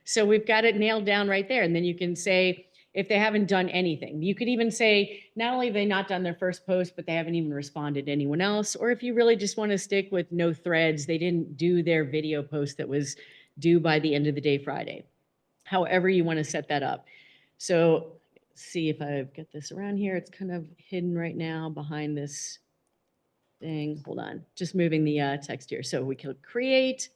So we've got it nailed down right there. And then you can say, if they haven't done anything, you could even say, not only have they not done their first post, but they haven't even responded to anyone else. Or if you really just want to stick with no threads, they didn't do their video post that was due by the end of the day Friday. However you want to set that up. So see if I've got this around here. It's kind of hidden right now behind this thing. Hold on, just moving the text here. So we click create.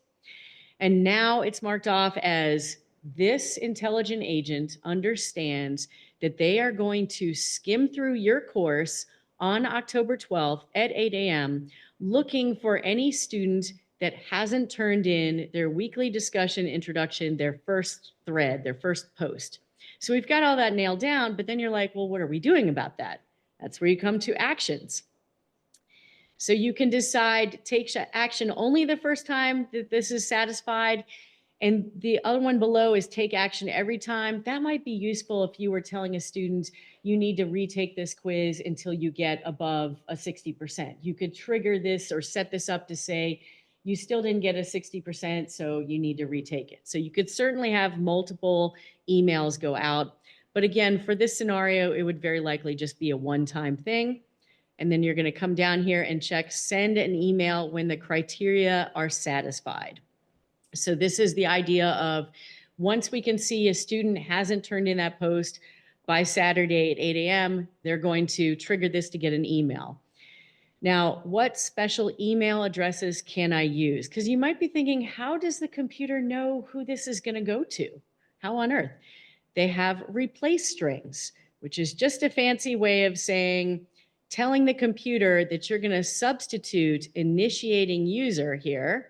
And now it's marked off as this intelligent agent understands that they are going to skim through your course on October 12th at 8 a.m. looking for any student that hasn't turned in their weekly discussion introduction, their first thread, their first post. So we've got all that nailed down, but then you're like, well, what are we doing about that? That's where you come to actions. So you can decide, take action only the first time that this is satisfied. And the other one below is take action every time. That might be useful if you were telling a student, you need to retake this quiz until you get above a 60%. You could trigger this or set this up to say, you still didn't get a 60%, so you need to retake it. So you could certainly have multiple emails go out. But again, for this scenario, it would very likely just be a one-time thing. And then you're going to come down here and check send an email when the criteria are satisfied. So this is the idea of once we can see a student hasn't turned in that post by Saturday at 8 a.m., they're going to trigger this to get an email. Now, what special email addresses can I use? Because you might be thinking, how does the computer know who this is going to go to? How on earth? They have replace strings, which is just a fancy way of saying, telling the computer that you're going to substitute initiating user here.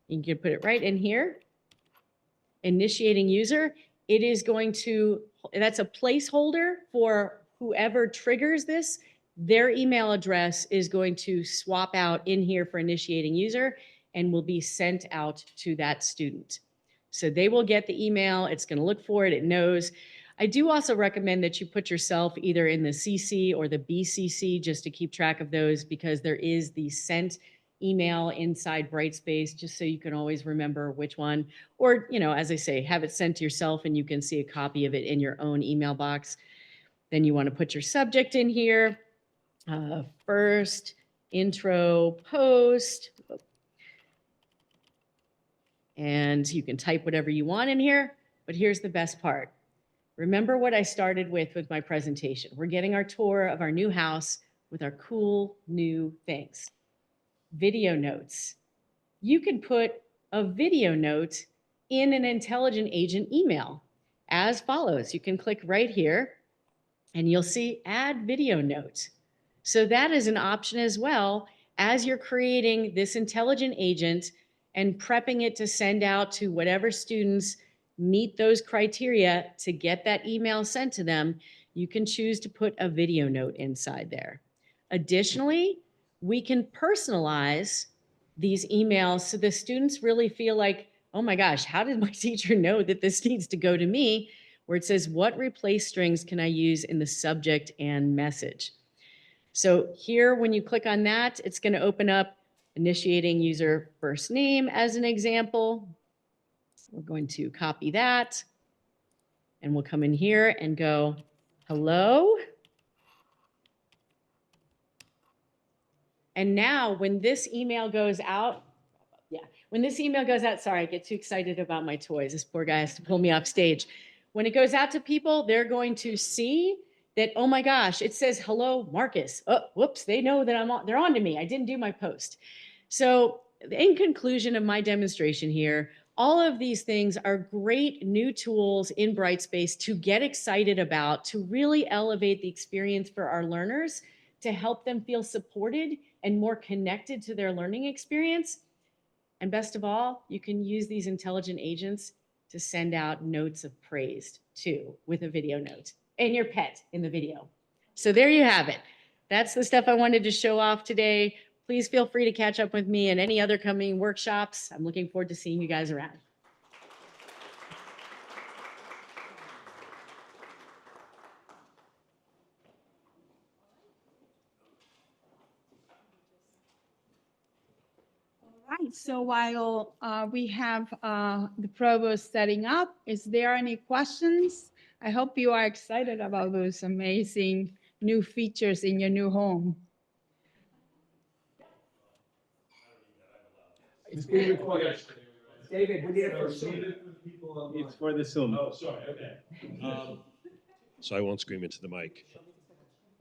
You can put it right in here. Initiating user. It is going to, that's a placeholder for whoever triggers this. Their email address is going to swap out in here for initiating user and will be sent out to that student. So they will get the email. It's going to look for it. It knows. I do also recommend that you put yourself either in the CC or the BCC just to keep track of those, because there is the sent email inside Brightspace, just so you can always remember which one. Or, you know, as I say, have it sent to yourself and you can see a copy of it in your own email box. Then you want to put your subject in here. First intro post. And you can type whatever you want in here. But here's the best part. Remember what I started with my presentation. We're getting our tour of our new house with our cool new things. Video notes. You can put a video note in an intelligent agent email as follows. You can click right here and you'll see add video note. So that is an option as well as you're creating this intelligent agent and prepping it to send out to whatever students meet those criteria to get that email sent to them. You can choose to put a video note inside there. Additionally, we can personalize these emails so the students really feel like, oh my gosh, how did my teacher know that this needs to go to me? Where it says, what replace strings can I use in the subject and message? So here, when you click on that, it's going to open up initiating user first name as an example. We're going to copy that and we'll come in here and go, hello. And now when this email goes out, when this email goes out, sorry, I get too excited about my toys. This poor guy has to pull me off stage. When it goes out to people, they're going to see that, oh my gosh, it says, hello, Marcus. Oh, whoops, they know that they're on to me. I didn't do my post. So in conclusion of my demonstration here, all of these things are great new tools in Brightspace to get excited about, to really elevate the experience for our learners, to help them feel supported and more connected to their learning experience. And best of all, you can use these intelligent agents to send out notes of praise too, with a video note and your pet in the video. So there you have it. That's the stuff I wanted to show off today. Please feel free to catch up with me and any other coming workshops. I'm looking forward to seeing you guys around. So while we have the Provost setting up, is there any questions? I hope you are excited about those amazing new features in your new home. It's being recorded. David, we need it for Zoom. It's for the Zoom. Oh, sorry, okay. So I won't scream into the mic.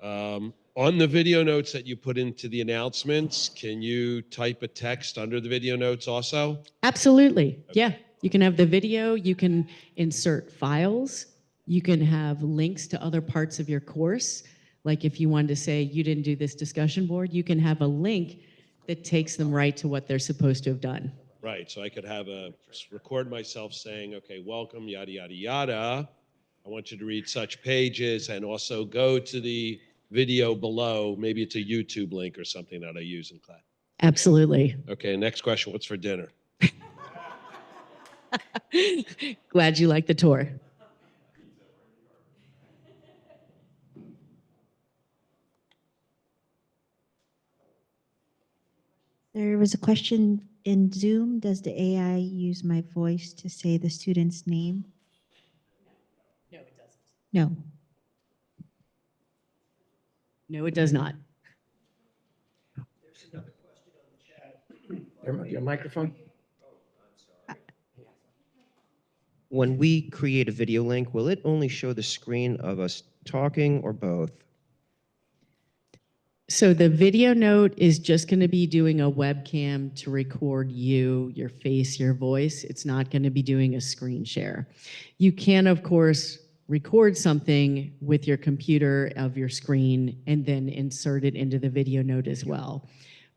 On the video notes that you put into the announcements, can you type a text under the video notes also? Absolutely. Yeah. You can have the video, you can insert files, you can have links to other parts of your course. Like if you wanted to say you didn't do this discussion board, you can have a link that takes them right to what they're supposed to have done. Right, so I could have record myself saying, okay, welcome, yada, yada, yada. I want you to read such pages and also go to the video below. Maybe it's a YouTube link or something that I use in class. Absolutely. Okay, next question, what's for dinner? Glad you like the tour. There was a question in Zoom. Does the AI use my voice to say the student's name? No, it doesn't. No. No, it does not. There might be a microphone. When we create a video link, will it only show the screen of us talking or both? So the video note is just going to be doing a webcam to record you, your face, your voice. It's not going to be doing a screen share. You can, of course, record something with your computer of your screen and then insert it into the video note as well.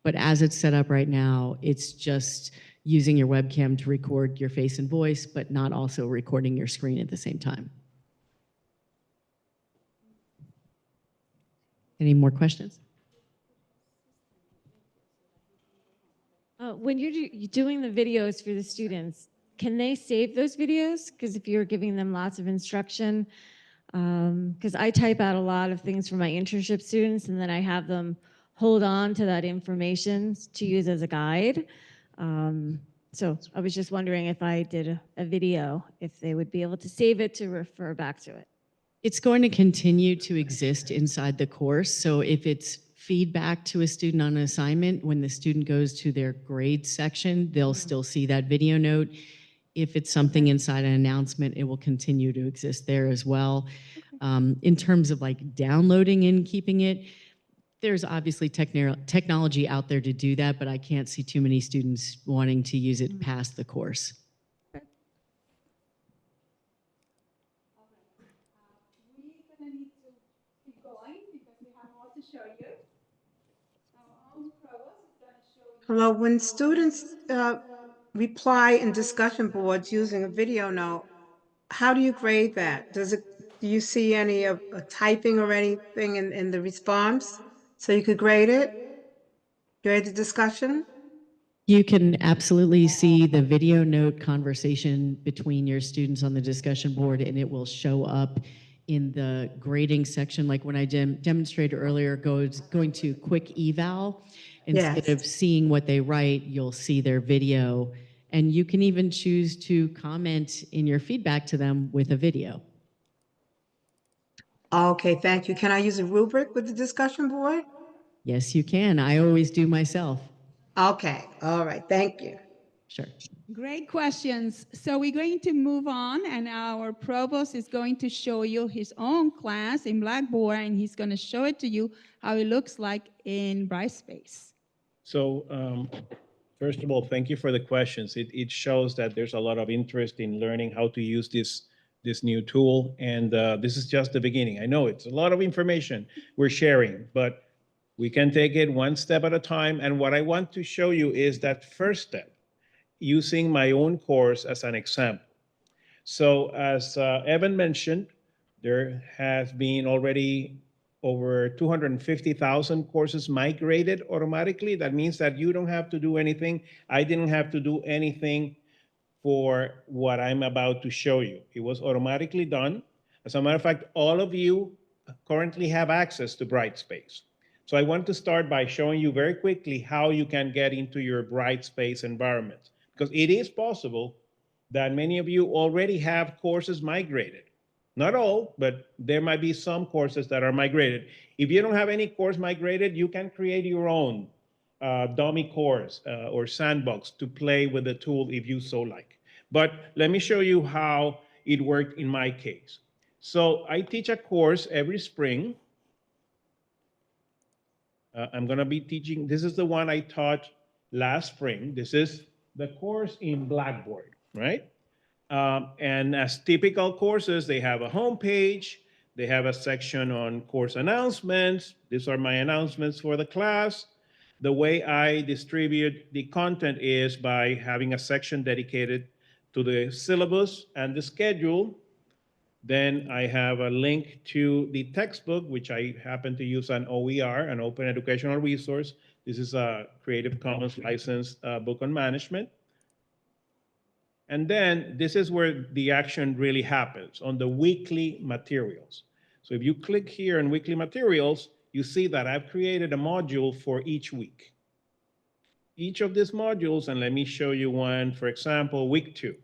But as it's set up right now, it's just using your webcam to record your face and voice, but not also recording your screen at the same time. Any more questions? When you're doing the videos for the students, can they save those videos? Because if you're giving them lots of instruction, because I type out a lot of things for my internship students and then I have them hold on to that information to use as a guide. So I was just wondering if I did a video, if they would be able to save it to refer back to it. It's going to continue to exist inside the course. So if it's feedback to a student on an assignment, when the student goes to their grade section, they'll still see that video note. If it's something inside an announcement, it will continue to exist there as well. In terms of like downloading and keeping it, there's obviously technology out there to do that, but I can't see too many students wanting to use it past the course. We're going to need to keep going because we have more to show you. Hello, when students reply in discussion boards using a video note, how do you grade that? Do you see any of typing or anything in the response? So you could grade it? Grade the discussion? You can absolutely see the video note conversation between your students on the discussion board, and it will show up in the grading section. Like when I demonstrated earlier, going to quick eval, instead of seeing what they write, you'll see their video. And you can even choose to comment in your feedback to them with a video. Okay, thank you. Can I use a rubric with the discussion board? Yes, you can. I always do myself. Okay, all right, thank you. Sure. Great questions. So we're going to move on, and our provost is going to show you his own class in Blackboard, and he's going to show it to you how it looks like in Brightspace. So first of all, thank you for the questions. It shows that there's a lot of interest in learning how to use this new tool, and this is just the beginning. I know it's a lot of information we're sharing, but we can take it one step at a time. And what I want to show you is that first step, using my own course as an example. So as Evan mentioned, there has been already over 250,000 courses migrated automatically. That means that you don't have to do anything. I didn't have to do anything for what I'm about to show you. It was automatically done. As a matter of fact, all of you currently have access to Brightspace. So I want to start by showing you very quickly how you can get into your Brightspace environment, because it is possible that many of you already have courses migrated. Not all, but there might be some courses that are migrated. If you don't have any course migrated, you can create your own dummy course or sandbox to play with the tool if you so like. But let me show you how it worked in my case. So I teach a course every spring. I'm going to be teaching, this is the one I taught last spring. This is the course in Blackboard, right? And as typical courses, they have a homepage, they have a section on course announcements. These are my announcements for the class. The way I distribute the content is by having a section dedicated to the syllabus and the schedule. Then I have a link to the textbook, which I happen to use an OER, an open educational resource. This is a Creative Commons licensed book on management. And then this is where the action really happens, on the weekly materials. So if you click here on weekly materials, you see that I've created a module for each week. Each of these modules, and let me show you one, for example, week 2,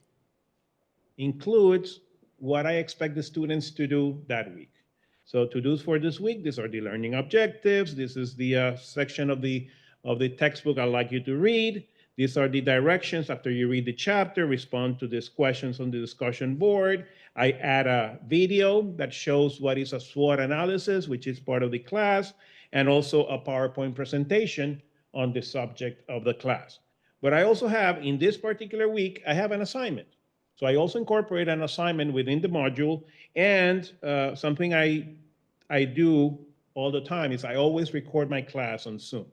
includes what I expect the students to do that week. So to-dos for this week, these are the learning objectives. This is the section of the textbook I'd like you to read. These are the directions after you read the chapter, respond to these questions on the discussion board. I add a video that shows what is a SWOT analysis, which is part of the class, and also a PowerPoint presentation on the subject of the class. But I also have, in this particular week, I have an assignment. So I also incorporate an assignment within the module, and something I do all the time is I always record my class on Zoom.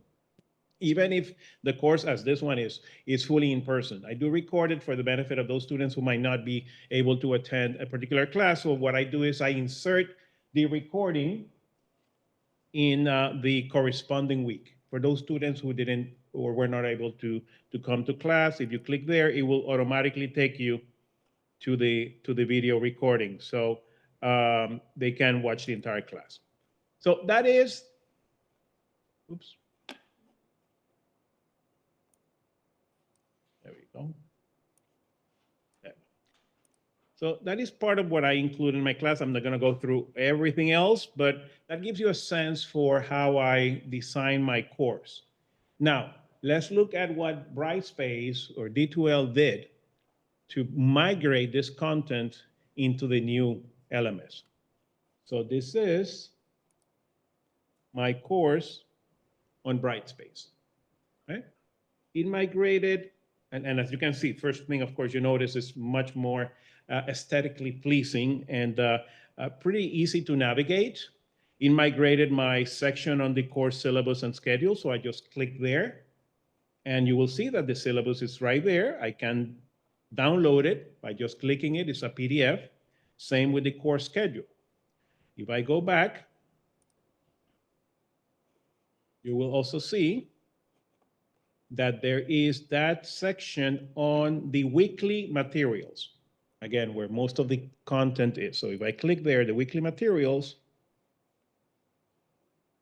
Even if the course, as this one is fully in person. I do record it for the benefit of those students who might not be able to attend a particular class. So what I do is I insert the recording in the corresponding week. For those students who didn't or were not able to come to class, if you click there, it will automatically take you to the video recording. So they can watch the entire class. So that is, oops. There we go. There. So that is part of what I include in my class. I'm not going to go through everything else, but that gives you a sense for how I design my course. Now, let's look at what Brightspace or D2L did to migrate this content into the new LMS. So this is my course on Brightspace. Right? It migrated. And as you can see, first thing, of course, you notice is much more aesthetically pleasing and pretty easy to navigate. It migrated my section on the course syllabus and schedule. So I just click there and you will see that the syllabus is right there. I can download it by just clicking it. It's a PDF. Same with the course schedule. If I go back, you will also see that there is that section on the weekly materials, again, where most of the content is. So if I click there, the weekly materials,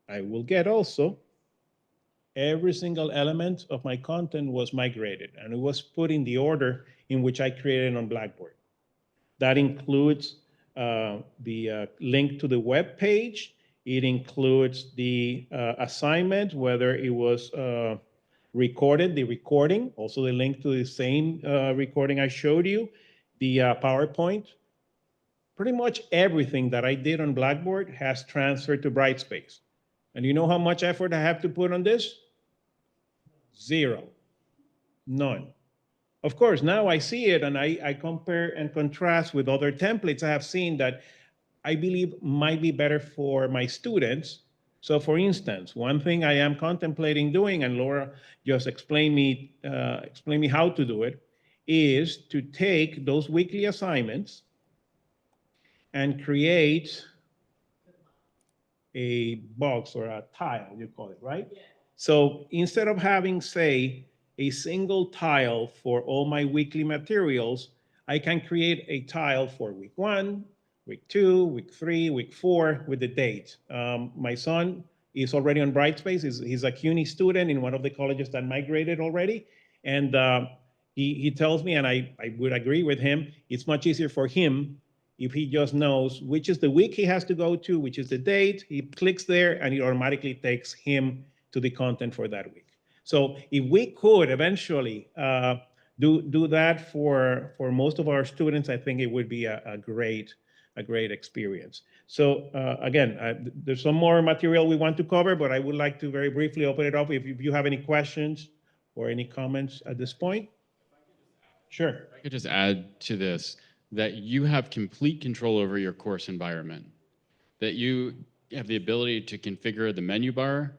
I will get also every single element of my content was migrated, and it was put in the order in which I created on Blackboard. That includes the link to the web page. It includes the assignment, whether it was recorded, the recording, also the link to the same recording I showed you, the PowerPoint. Pretty much everything that I did on Blackboard has transferred to Brightspace. And you know how much effort I have to put on this? Zero. None. Of course, now I see it and I compare and contrast with other templates I have seen that I believe might be better for my students. So for instance, one thing I am contemplating doing, and Laura just explained me how to do it, is to take those weekly assignments and create a box or a tile, you call it, right? Yeah. So instead of having, say, a single tile for all my weekly materials, I can create a tile for week 1, week 2, week 3, week 4 with the date. My son is already on Brightspace. He's a CUNY student in one of the colleges that migrated already. And he tells me, and I would agree with him, it's much easier for him if he just knows which is the week he has to go to, which is the date. He clicks there, and it automatically takes him to the content for that week. So if we could eventually do that for most of our students, I think it would be a great experience. So again, there's some more material we want to cover, but I would like to very briefly open it up if you have any questions or any comments at this point. Sure. I could just add to this that you have complete control over your course environment, that you have the ability to configure the menu bar,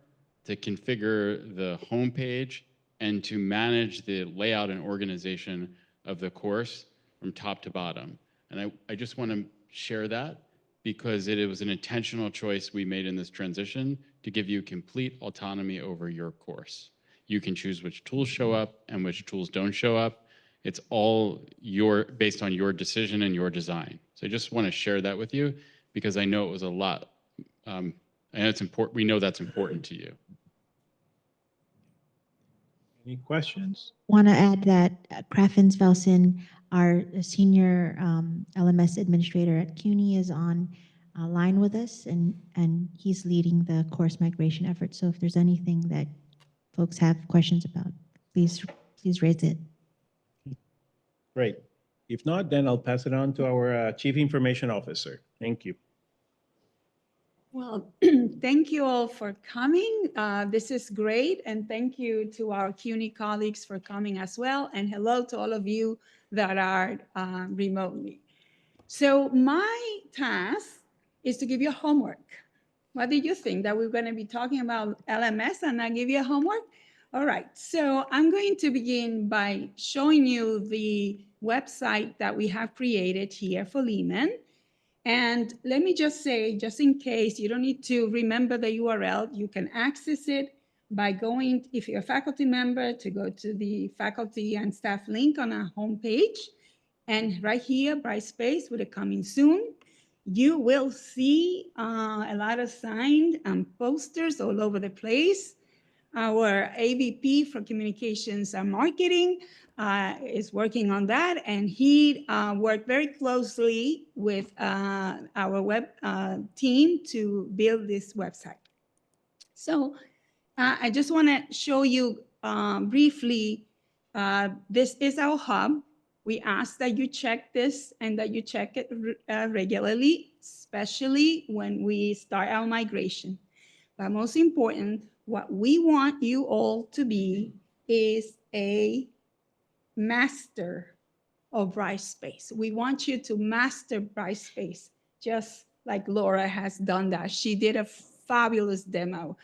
to configure the home page, and to manage the layout and organization of the course from top to bottom. And I just want to share that because it was an intentional choice we made in this transition to give you complete autonomy over your course. You can choose which tools show up and which tools don't show up. It's all based on your decision and your design. So I just want to share that with you because I know it was a lot. And it's important. We know that's important to you. Any questions? Want to add that Kraffens Velsen, our senior LMS administrator at CUNY, is on line with us, and he's leading the course migration effort. So if there's anything that folks have questions about, please raise it. Great. If not, then I'll pass it on to our Chief Information Officer. Thank you. Well, thank you all for coming. This is great. And thank you to our CUNY colleagues for coming as well. And hello to all of you that are remotely. So my task is to give you homework. What did you think? That we're going to be talking about LMS and I give you a homework? All right. So I'm going to begin by showing you the website that we have created here for Lehman. And let me just say, just in case you don't need to remember the URL, you can access it by going, if you're a faculty member, to go to the faculty and staff link on our homepage. And right here, Brightspace with a coming soon, you will see a lot of signs and posters all over the place. Our AVP for Communications and Marketing is working on that, and he worked very closely with our web team to build this website. So I just want to show you briefly, this is our hub. We ask that you check this and that you check it regularly, especially when we start our migration. But most important, what we want you all to be is a master of Brightspace. We want you to master Brightspace, just like Laura has done that. She did a fabulous demo.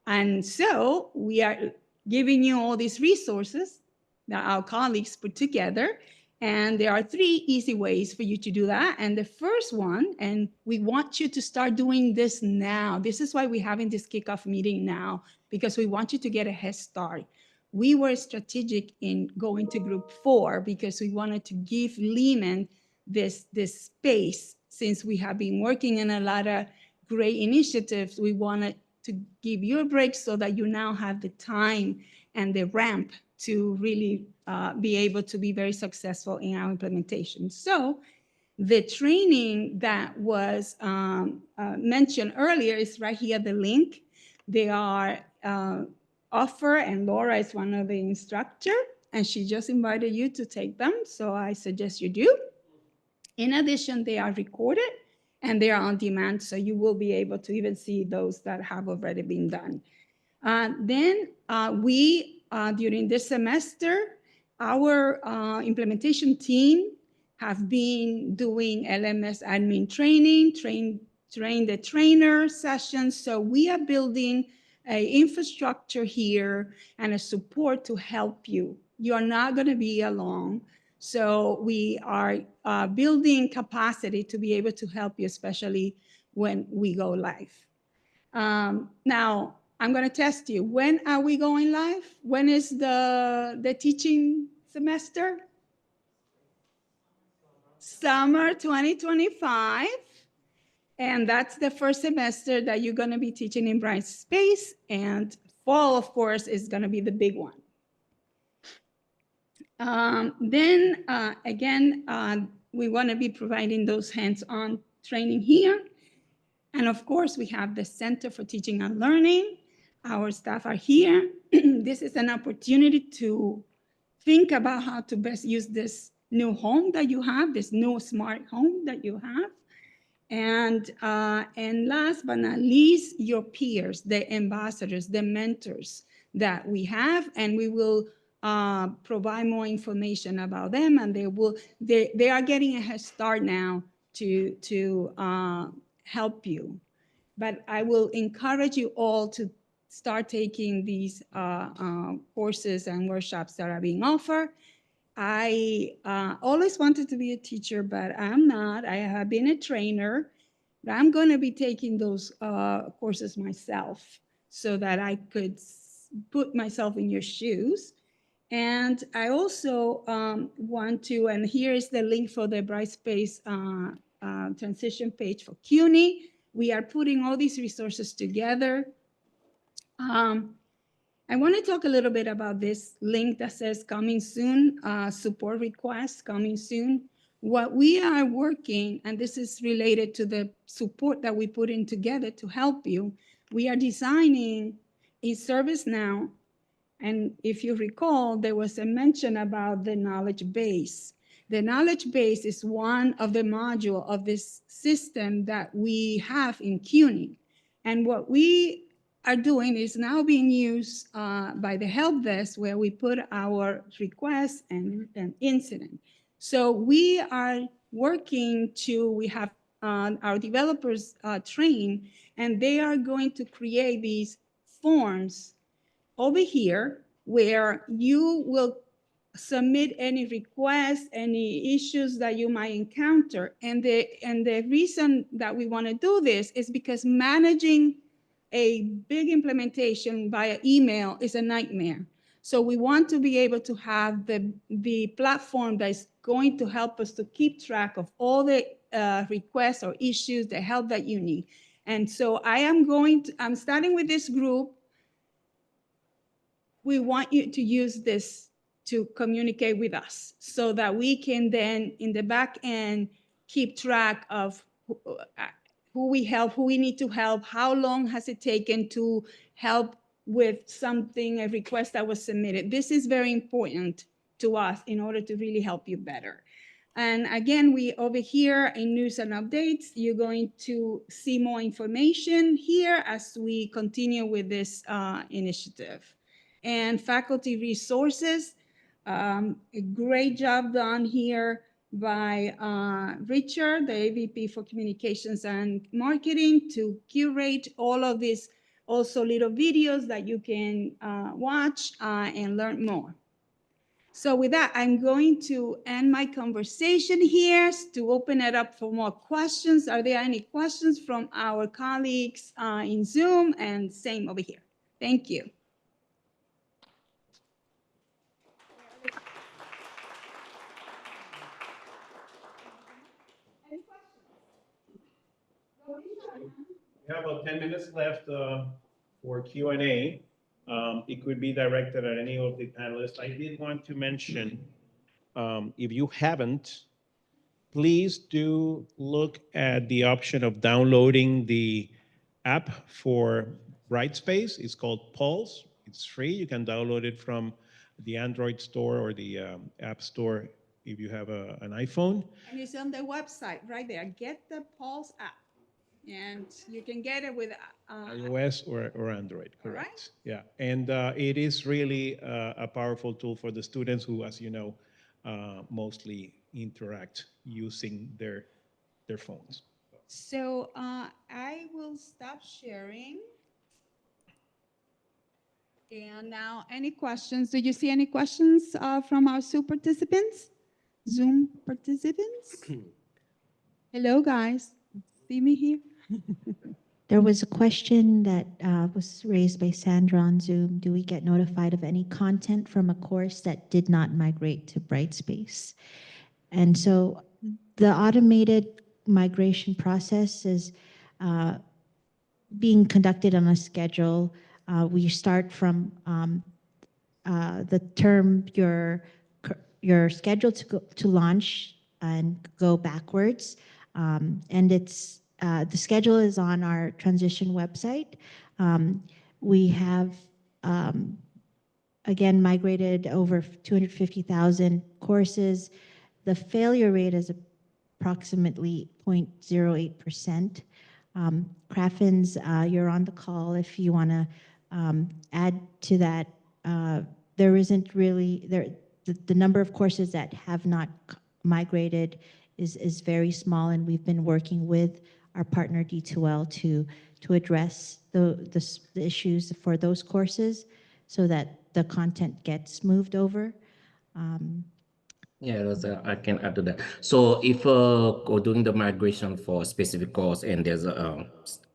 And so we are giving you all these resources that our colleagues put together. And there are 3 easy ways for you to do that. And the first one, and we want you to start doing this now. This is why we're having this kickoff meeting now, because we want you to get a head start. We were strategic in going to group 4 because we wanted to give Lehman this space. Since we have been working in a lot of great initiatives, we wanted to give you a break so that you now have the time and the ramp to really be able to be very successful in our implementation. So the training that was mentioned earlier is right here, the link. They are offer, and Laura is one of the instructors, and she just invited you to take them. So I suggest you do. In addition, they are recorded and they are on demand. So you will be able to even see those that have already been done. Then during this semester, our implementation team have been doing LMS admin training, train the trainer sessions. So we are building an infrastructure here and a support to help you. You are not going to be alone. So we are building capacity to be able to help you, especially when we go live. Now, I'm going to test you. When are we going live? When is the teaching semester? Summer 2025. And that's the first semester that you're going to be teaching in Brightspace, and fall, of course, is going to be the big one. We want to be providing those hands-on training here. And of course, we have the Center for Teaching and Learning. Our staff are here. This is an opportunity to think about how to best use this new home that you have, this new smart home that you have. And last but not least, your peers, the ambassadors, the mentors that we have, and we will provide more information about them, and they are getting a head start now to help you. But I will encourage you all to start taking these courses and workshops that are being offered. I always wanted to be a teacher, but I'm not. I have been a trainer, but I'm going to be taking those courses myself so that I could put myself in your shoes. And I also want to, and here is the link for the Brightspace transition page for CUNY. We are putting all these resources together. I want to talk a little bit about this link that says coming soon, support requests coming soon. What we are working, and this is related to the support that we put in together to help you, we are designing a service now. And if you recall, there was a mention about the knowledge base. The knowledge base is one of the modules of this system that we have in CUNY. And what we are doing is now being used by the help desk, where we put our requests and incident. So we are working we have our developers trained, and they are going to create these forms over here where you will submit any requests, any issues that you might encounter. And the reason that we want to do this is because managing a big implementation via email is a nightmare. So we want to be able to have the platform that is going to help us to keep track of all the requests or issues, the help that you need. And so I'm starting with this group. We want you to use this to communicate with us so that we can then in the back end keep track of who we help, who we need to help, how long has it taken to help with something, a request that was submitted. This is very important to us in order to really help you better. And again, we over here in news and updates, you're going to see more information here as we continue with this initiative. And faculty resources, a great job done here by Richard, the AVP for Communications and Marketing, to curate all of these also little videos that you can watch and learn more. So with that, I'm going to end my conversation here to open it up for more questions. Are there any questions from our colleagues in Zoom? And same over here. Thank you. We have about 10 minutes left for Q&A. It could be directed at any of the panelists. I did want to mention, if you haven't, please do look at the option of downloading the app for Brightspace. It's called Pulse. It's free. You can download it from the Android store or the App Store if you have an iPhone. And it's on the website right there. Get the Pulse app. And you can get it with iOS or Android, correct? Right. Yeah, and it is really a powerful tool for the students who, as you know, mostly interact using their phones. So I will stop sharing. And now, any questions? Do you see any questions from our Zoom participants? Zoom participants? Hello, guys. See me here? There was a question that was raised by Sandra on Zoom. Do we get notified of any content from a course that did not migrate to Brightspace? And so the automated migration process is being conducted on a schedule. We start from the term you're scheduled to launch and go backwards. And it's the schedule is on our transition website. We have again migrated over 250,000 courses. The failure rate is approximately 0.08%. Craffins, you're on the call if you want to add to that. There isn't really the number of courses that have not migrated is very small, and we've been working with our partner D2L to address the issues for those courses so that the content gets moved over. Yeah, I can add to that. So if doing the migration for a specific course and there's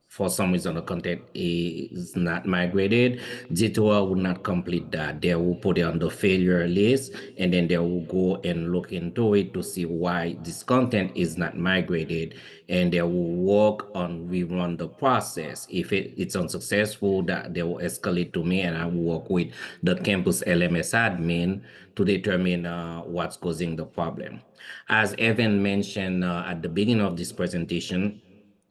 for some reason the content is not migrated, D2L will not complete that. They will put it on the failure list, and then they will go and look into it to see why this content is not migrated, and they will work on rerun the process. If it's unsuccessful, that they will escalate to me, and I will work with the campus LMS admin to determine what's causing the problem. As Evan mentioned at the beginning of this presentation,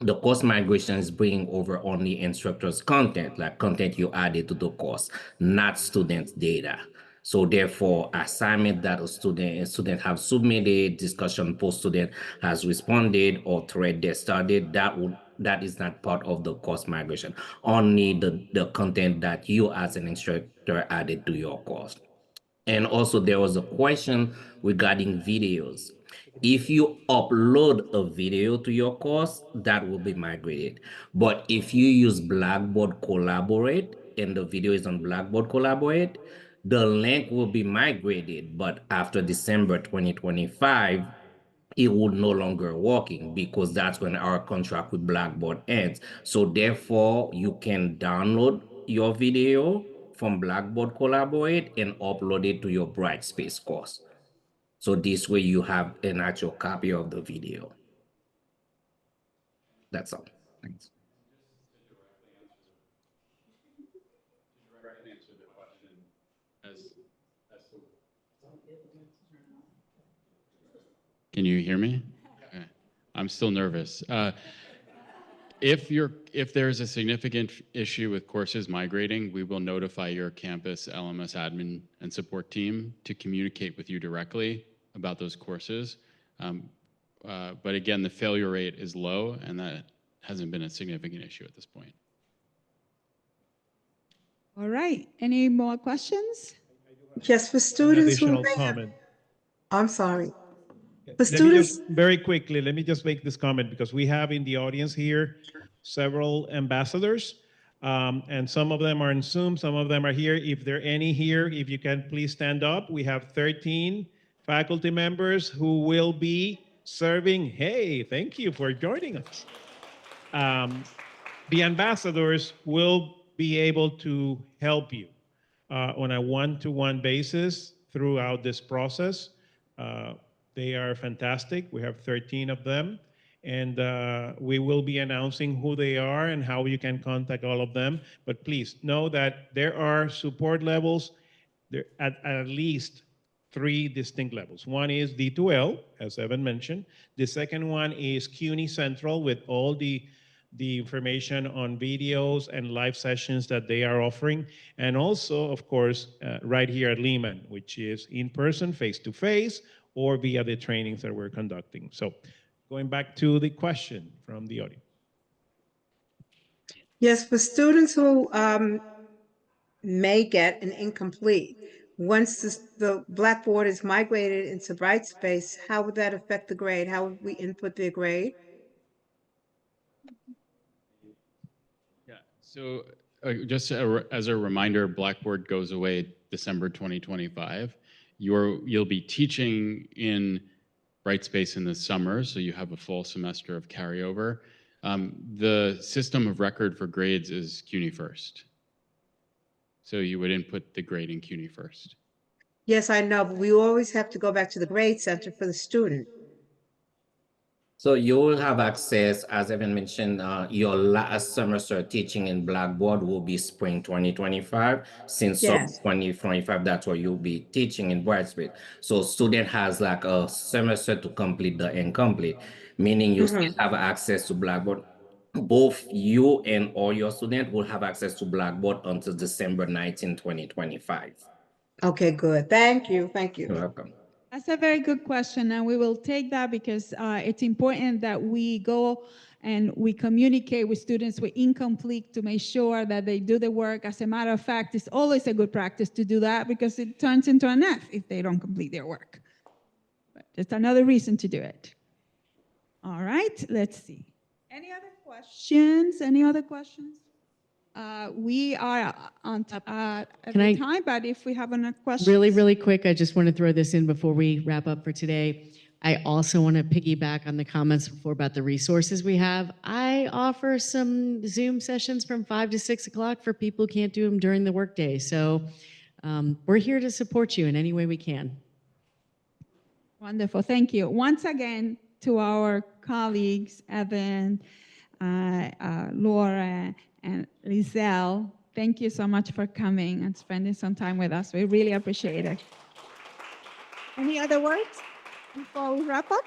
the course migration is bringing over only instructors' content, like content you added to the course, not students' data. So therefore, assignment that a student have submitted, discussion post student has responded, or thread they started, that is not part of the course migration. Only the content that you as an instructor added to your course. And also there was a question regarding videos. If you upload a video to your course, that will be migrated. But if you use Blackboard Collaborate and the video is on Blackboard Collaborate, the link will be migrated. But after December 2025, it would no longer working because that's when our contract with Blackboard ends. So therefore, you can download your video from Blackboard Collaborate and upload it to your Brightspace course. So this way you have an actual copy of the video. That's all. Thanks. Directly answer the question as to... Can you hear me? Okay. I'm still nervous. If there's a significant issue with courses migrating, we will notify your campus LMS admin and support team to communicate with you directly about those courses. But again, the failure rate is low, and that hasn't been a significant issue at this point. All right. Any more questions? Yes, for students who Additional may have, comment. I'm sorry. For Let me students, just very quickly, let me just make this comment because we have in the audience here several ambassadors, and some of them are in Zoom, some of them are here. If there are any here, if you can please stand up. We have 13 faculty members who will be serving. Hey, thank you for joining us. The ambassadors will be able to help you on a one-to-one basis throughout this process. They are fantastic. We have 13 of them, and we will be announcing who they are and how you can contact all of them. But please know that there are support levels there at least 3 distinct levels. One is D2L, as Evan mentioned. The second one is CUNY Central with all the information on videos and live sessions that they are offering. And also, of course, right here at Lehman, which is in person, face-to-face, or via the trainings that we're conducting. So going back to the question from the audience. yes, for students who may get an incomplete, once the Blackboard is migrated into Brightspace, how would that affect the grade? How would we input their grade? Yeah, so just as a reminder, Blackboard goes away December 2025. You'll be teaching in Brightspace in the summer, so you have a full semester of carryover. The system of record for grades is CUNY first. So you would input the grade in CUNY first. Yes, I know, but we always have to go back to the grade center for the student. So you will have access, as Evan mentioned, your last semester teaching in Blackboard will be spring 2025. Since summer Yes. 2025, that's what you'll be teaching in Brightspace. So student has like a semester to complete the incomplete, meaning you still have access to Blackboard. Both you and all your students will have access to Blackboard until December 19, 2025. Okay, good. Thank you. Thank you. You're welcome. That's a very good question, and we will take that because it's important that we go and we communicate with students with incomplete to make sure that they do the work. As a matter of fact, it's always a good practice to do that because it turns into an F if they don't complete their work. But it's another reason to do it. All right, let's see. Any other questions? Any other questions? We are on top at the time, but if we have another question. Really quick, I just want to throw this in before we wrap up for today. I also want to piggyback on the comments before about the resources we have. I offer some Zoom sessions from 5 to 6 o'clock for people who can't do them during the workday. So we're here to support you in any way we can. Wonderful, thank you. Once again, to our colleagues, Evan, Laura, and Lizelle, thank you so much for coming and spending some time with us. We really appreciate it. Any other words before we wrap up?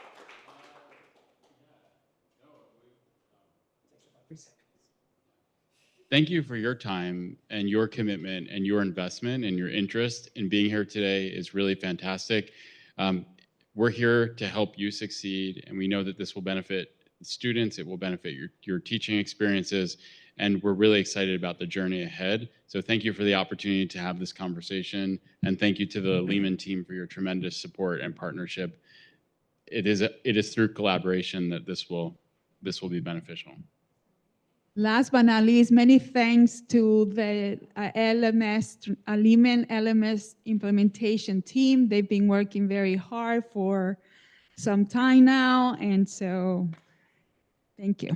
Thank you for your time and your commitment and your investment and your interest in being here today is really fantastic. We're here to help you succeed, and we know that this will benefit students, it will benefit your teaching experiences, and we're really excited about the journey ahead. So thank you for the opportunity to have this conversation, and thank you to the Lehman team for your tremendous support and partnership. It is through collaboration that this will be beneficial. Last but not least, many thanks to the Lehman LMS implementation team. They've been working very hard for some time now, and so thank you.